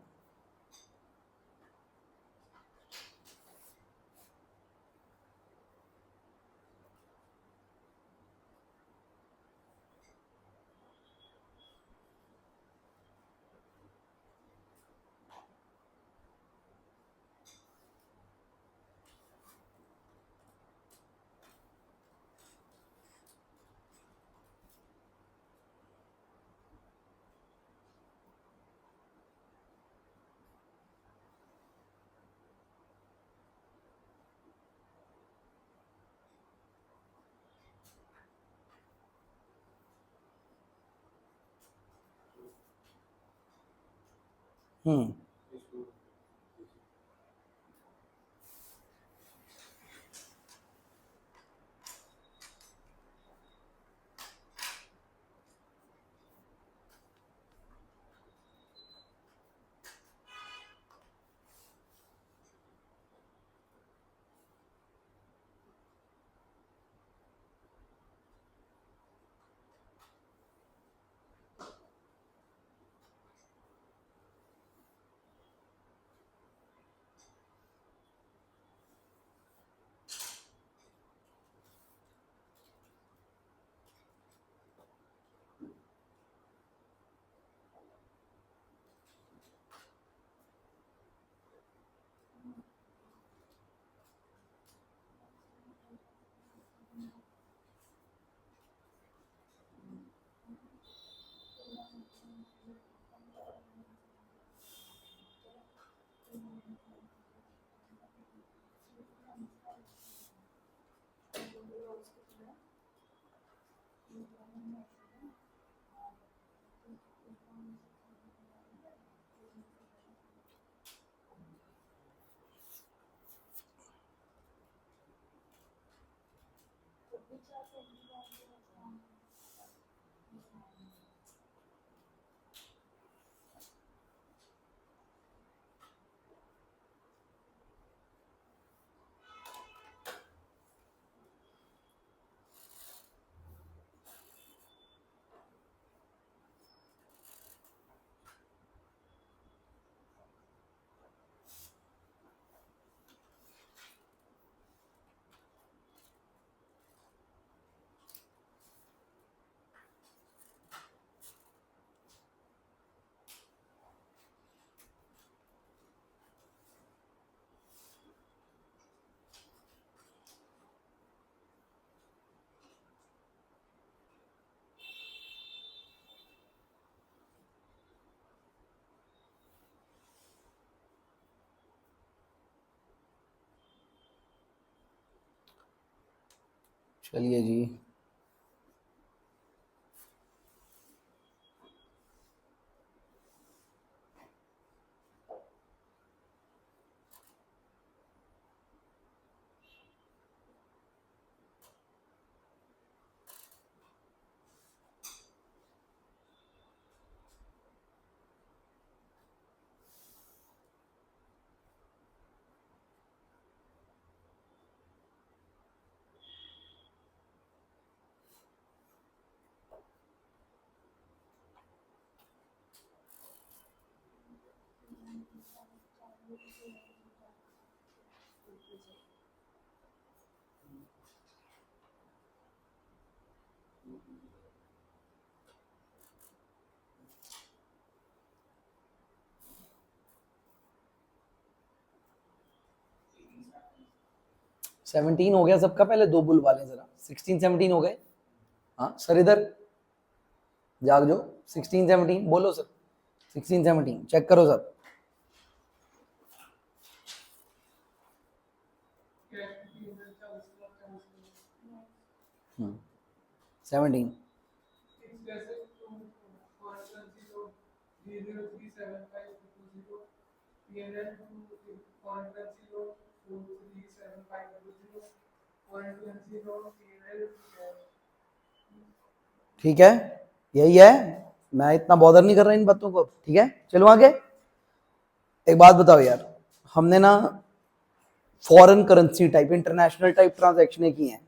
हम्म चलिए जी। 17 हो गया सबका, पहले दो बुलवा लें जरा। 16 17 हो गए। हाँ सर इधर जाग जाओ। 16 17 बोलो सर। 16 17 चेक करो सर। हम्म 17 ठीक है, यही है। मैं इतना बॉदर नहीं कर रहा इन बातों को, ठीक है। चलो आगे। एक बात बताओ यार, हमने ना foreign currency type, international type transaction की हैं।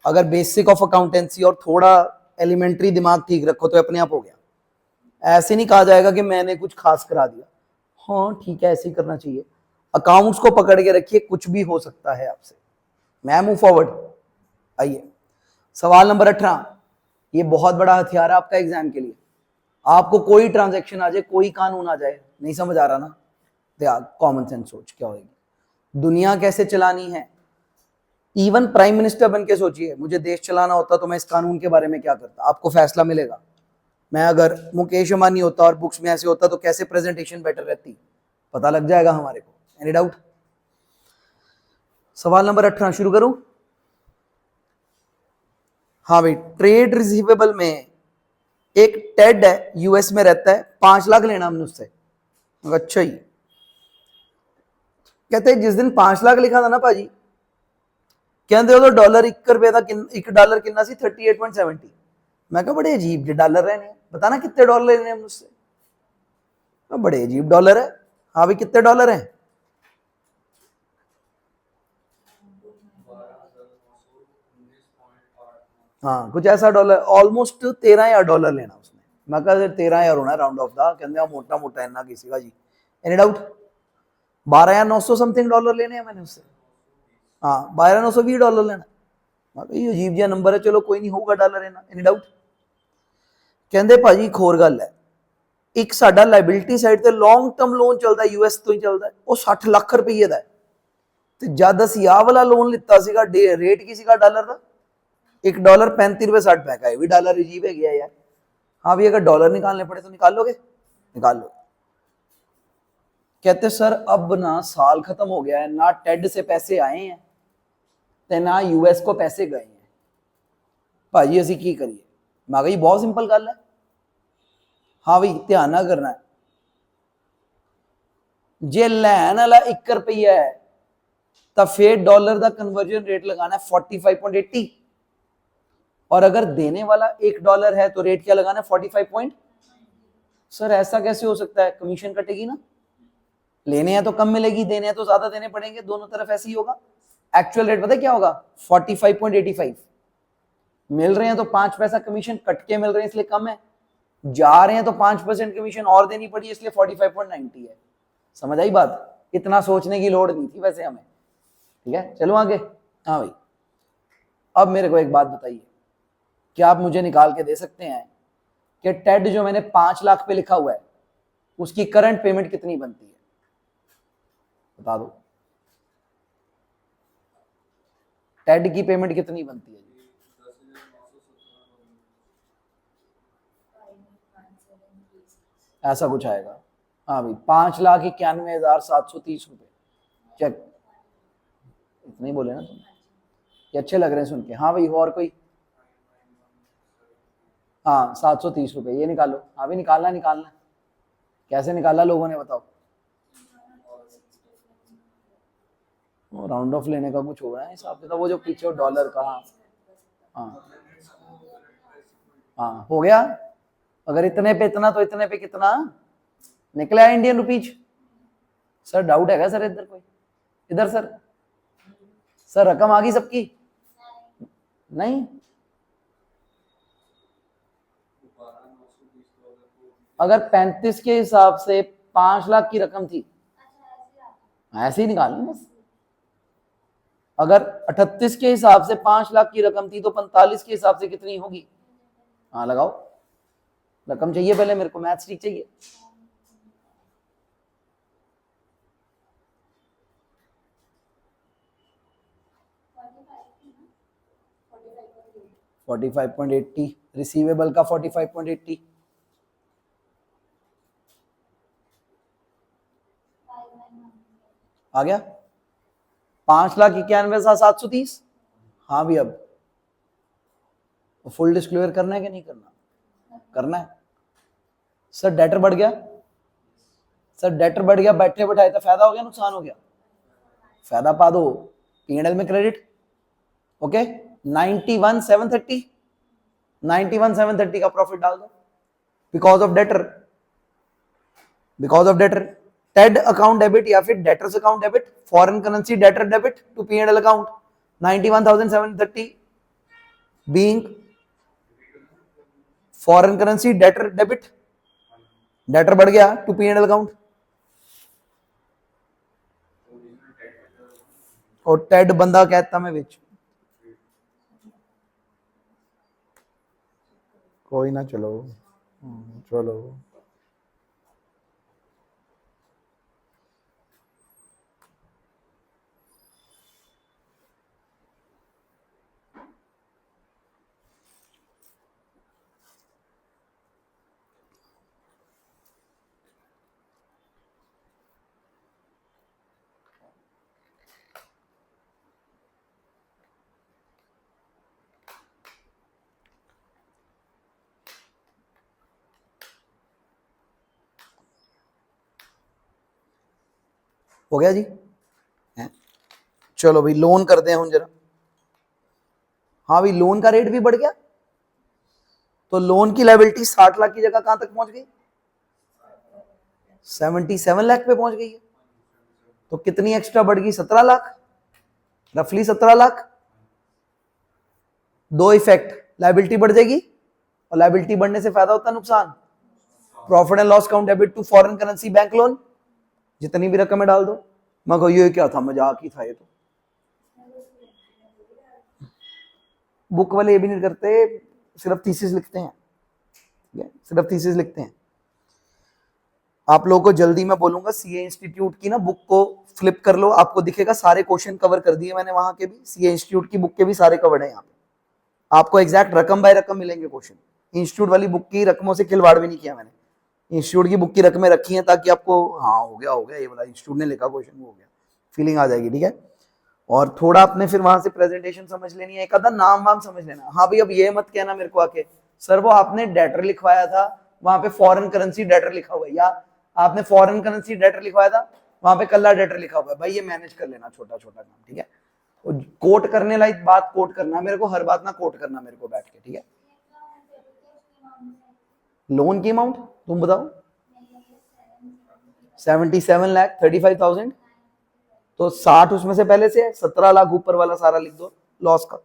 अगर बेसिक ऑफ अकाउंटेंसी और थोड़ा एलिमेंट्री दिमाग ठीक रखो तो अपने आप हो गया। ऐसे नहीं कहा जाएगा कि मैंने कुछ खास करा दिया। हाँ ठीक है, ऐसे ही करना चाहिए। अकाउंट्स को पकड़ के रखिए, कुछ भी हो सकता है आपसे। मैं मूव फॉरवर्ड। आइए सवाल नंबर 18। ये बहुत बड़ा हथियार है आपका एग्जाम के लिए। आपको कोई ट्रांजैक्शन आ जाए, कोई कानून आ जाए, नहीं समझ आ रहा ना, त्याग कॉमन सेंस सोच क्या होगी, दुनिया कैसे चलानी है। इवन प्राइम मिनिस्टर बन के सोचिए, मुझे देश चलाना होता तो मैं इस कानून के बारे में क्या करता, आपको फैसला मिलेगा। मैं अगर मुकेश अंबानी होता और बुक्स में ऐसे होता तो कैसे प्रेजेंटेशन बेटर रहती, पता लग जाएगा हमारे को। Any doubt? सवाल नंबर 18 शुरू करूं। हाँ भाई, ट्रेड रिसीवेबल में एक टेड है, यूएस में रहता है, 5 लाख लेना हमने उससे। अच्छा ही कहते हैं जिस दिन 5 लाख लिखा था ना भाजी, कहते हो डॉलर 1 रुपए का, 1 डॉलर कितना सी 38.70। मैं कहा बड़े अजीब जो डॉलर रहने, बताना कितने डॉलर लेने हैं मुझसे। बड़े अजीब डॉलर है। हाँ भाई कितने डॉलर हैं? हाँ कुछ ऐसा डॉलर, ऑलमोस्ट 13,000 डॉलर लेना उसने। मैं कहा 13,000 होना राउंड ऑफ दा, कहते मोटा मोटा है ना किसी का जी। Any doubt? 12,900 समथिंग डॉलर लेने हैं मैंने उससे। हाँ 12,920 डॉलर लेना। मैं कहा ये अजीब जिहा नंबर है, चलो कोई नहीं, होगा डॉलर लेना। Any doubt? कहते भाजी एक होर गल है, एक साडा लाइबिलिटी साइड ते लॉन्ग टर्म लोन चलता है, यूएस तो ही चलता है, वो 60 लाख रुपये का है। ਤੇ ਜਦ ਅਸੀਂ ਆਹ ਵਾਲਾ ਲੋਨ ਲਿੱਤਾ ਸੀਗਾ, ਰੇਟ ਕੀ ਸੀਗਾ ਡਾਲਰ ਦਾ? $1.35 पैका है। भी डॉलर अजीब है गया यार। हाँ भी अगर डॉलर निकालने पड़े तो निकाल लोगे? निकाल लो। कहते सर अब ना साल खत्म हो गया है, ना टेड से पैसे आए हैं ते ना यूएस को पैसे गए हैं, भाजी असी की करिए। मैं कही बहुत सिंपल गल है। हाँ भाई ध्यान ना करना है, जे लैन वाला 1 रुपया है तो फिर डॉलर का कन्वर्जन रेट लगाना है 45.80, और अगर देने वाला $1 है तो रेट क्या लगाना है? 45 सर ऐसा कैसे हो सकता है? कमीशन कटेगी ना, लेने हैं तो कम मिलेगी, देने हैं तो ज्यादा देने पड़ेंगे, दोनों तरफ ऐसे ही होगा। एक्चुअल रेट पता है क्या होगा? 45.85। मिल रहे हैं तो 5 पैसा कमीशन कट के मिल रहे हैं इसलिए कम है, जा रहे हैं तो 5% कमीशन और देनी पड़ी इसलिए 45.90 है। समझ आई बात? इतना सोचने की लोड़ नहीं थी वैसे हमें, ठीक है। चलो आगे। हाँ भाई अब मेरे को एक बात बताइए, क्या आप मुझे निकाल के दे सकते हैं कि टेड जो मैंने 5 लाख पे लिखा हुआ है उसकी करंट पेमेंट कितनी बनती है? बता दो। टेड की पेमेंट कितनी बनती है? ऐसा कुछ आएगा। हाँ भाई 5,91,730 रुपए। चेक, इतने ही बोले ना तुम, ये अच्छे लग रहे हैं सुन के। हाँ भाई और कोई? हाँ 730 रुपए, ये निकालो। हाँ भाई निकालना निकालना, कैसे निकाला लोगों ने बताओ? राउंड ऑफ लेने का कुछ हो रहा है हिसाब किताब, वो जो पीछे डॉलर का। हाँ हाँ हाँ हो गया। अगर इतने पे इतना तो इतने पे कितना निकला इंडियन रुपीज? सर डाउट है क्या सर इधर कोई? इधर सर रकम आ गई सबकी? नहीं, अगर 35 के हिसाब से 5 लाख की रकम थी ऐसे ही निकालना बस। अगर 38 के हिसाब से 5 लाख की रकम थी तो 45 के हिसाब से कितनी होगी? हाँ लगाओ, रकम चाहिए पहले मेरे को, मैथ्स ठीक चाहिए। फोर्टी 45.80, रिसीवेबल का 45.80, आ गया 5,91,730। हाँ भी अब फुल डिस्क्लोजर करना है कि नहीं करना? करना है। सर डेटर बढ़ गया, सर डेटर बढ़ गया, बैठे बैठाए तो फायदा हो गया नुकसान हो गया? फायदा पा दो, P&L में क्रेडिट। ओके 91,730, 91,730 का प्रॉफिट डाल दो because of debtor, because of debtor. टेड अकाउंट डेबिट या फिर debtors account debit, foreign currency debtor debit to P&L account 91,730 being foreign currency debtor debit, debtor बढ़ गया टू P&L अकाउंट। और टेड बंदा कहता मैं बेच, कोई ना चलो चलो। हो गया जी है? चलो भाई लोन करते हैं हम जरा। हाँ भाई लोन का रेट भी बढ़ गया, तो लोन की लायबिलिटी 60 लाख की जगह कहां तक पहुंच गई? 77 लाख पे पहुंच गई है। तो कितनी एक्स्ट्रा बढ़ गई? 17 लाख, रफली 17 लाख। दो इफेक्ट, लायबिलिटी बढ़ जाएगी और लायबिलिटी बढ़ने से फायदा होता है नुकसान। Profit and loss account debit to foreign currency bank loan, जितनी भी रकम है डाल दो। मैं कहूँ ये क्या था, मजाक ही था ये तो। बुक वाले ये भी नहीं करते, सिर्फ थीसिस लिखते हैं, सिर्फ थीसिस लिखते हैं। आप लोगों को जल्दी मैं बोलूंगा सीए इंस्टीट्यूट की ना बुक को फ्लिप कर लो, आपको दिखेगा सारे क्वेश्चन कवर कर दिए मैंने वहां के भी, सीए इंस्टीट्यूट की बुक के भी सारे कवर्ड है यहाँ पे। आपको एग्जैक्ट रकम बाय रकम मिलेंगे क्वेश्चन। इंस्टीट्यूट वाली बुक की रकमों से खिलवाड़ भी नहीं किया मैंने, इंस्टीट्यूट की बुक की रकमें रखी हैं ताकि आपको हाँ हो गया ये वाला इंस्टीट्यूट ने लिखा क्वेश्चन, वो हो गया, फीलिंग आ जाएगी। ठीक है, और थोड़ा आपने फिर वहां से प्रेजेंटेशन समझ लेनी है, एक आधा नाम वाम समझ लेना। हाँ भाई अब ये मत कहना मेरे को आके सर वो आपने डेटर लिखवाया था वहां पे फॉरेन करेंसी डेटर लिखा हुआ है, या आपने फॉरेन करेंसी डेटर लिखवाया था वहां पे कल्ला डेटर लिखा हुआ है। भाई ये मैनेज कर लेना छोटा छोटा काम, ठीक है। कोट करने लायक बात कोट करना मेरे को, हर बात ना कोट करना मेरे को बैठ के, ठीक है। लोन की अमाउंट तुम बताओ। 77,35,000, तो 60 उसमें से पहले से है, 17 लाख ऊपर वाला सारा लिख दो लॉस का।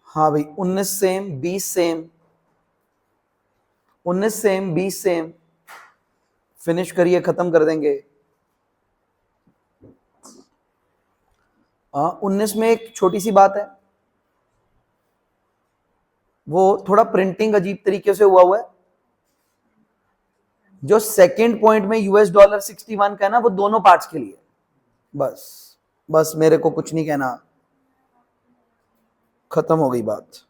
हाँ भाई 19 same 20 same, 19 same 20 same, finish करिए, खत्म कर देंगे। 19 में एक छोटी सी बात है, वो थोड़ा प्रिंटिंग अजीब तरीके से हुआ है। जो सेकंड पॉइंट में $61 का है ना, वो दोनों पार्ट्स के लिए। बस बस मेरे को कुछ नहीं कहना, खत्म हो गई बात।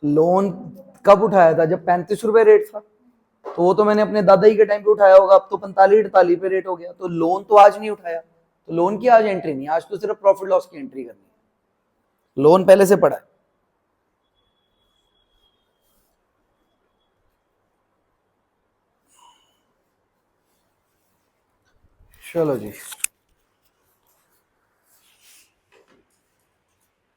लोन कब उठाया था? जब 35 रुपए रेट था, तो वो तो मैंने अपने दादा ही के टाइम पे उठाया होगा, अब तो 45-48 पे रेट हो गया, तो लोन तो आज नहीं उठाया, तो लोन की आज एंट्री नहीं, आज तो सिर्फ प्रॉफिट लॉस की एंट्री करनी है, लोन पहले से पड़ा है। चलो जी।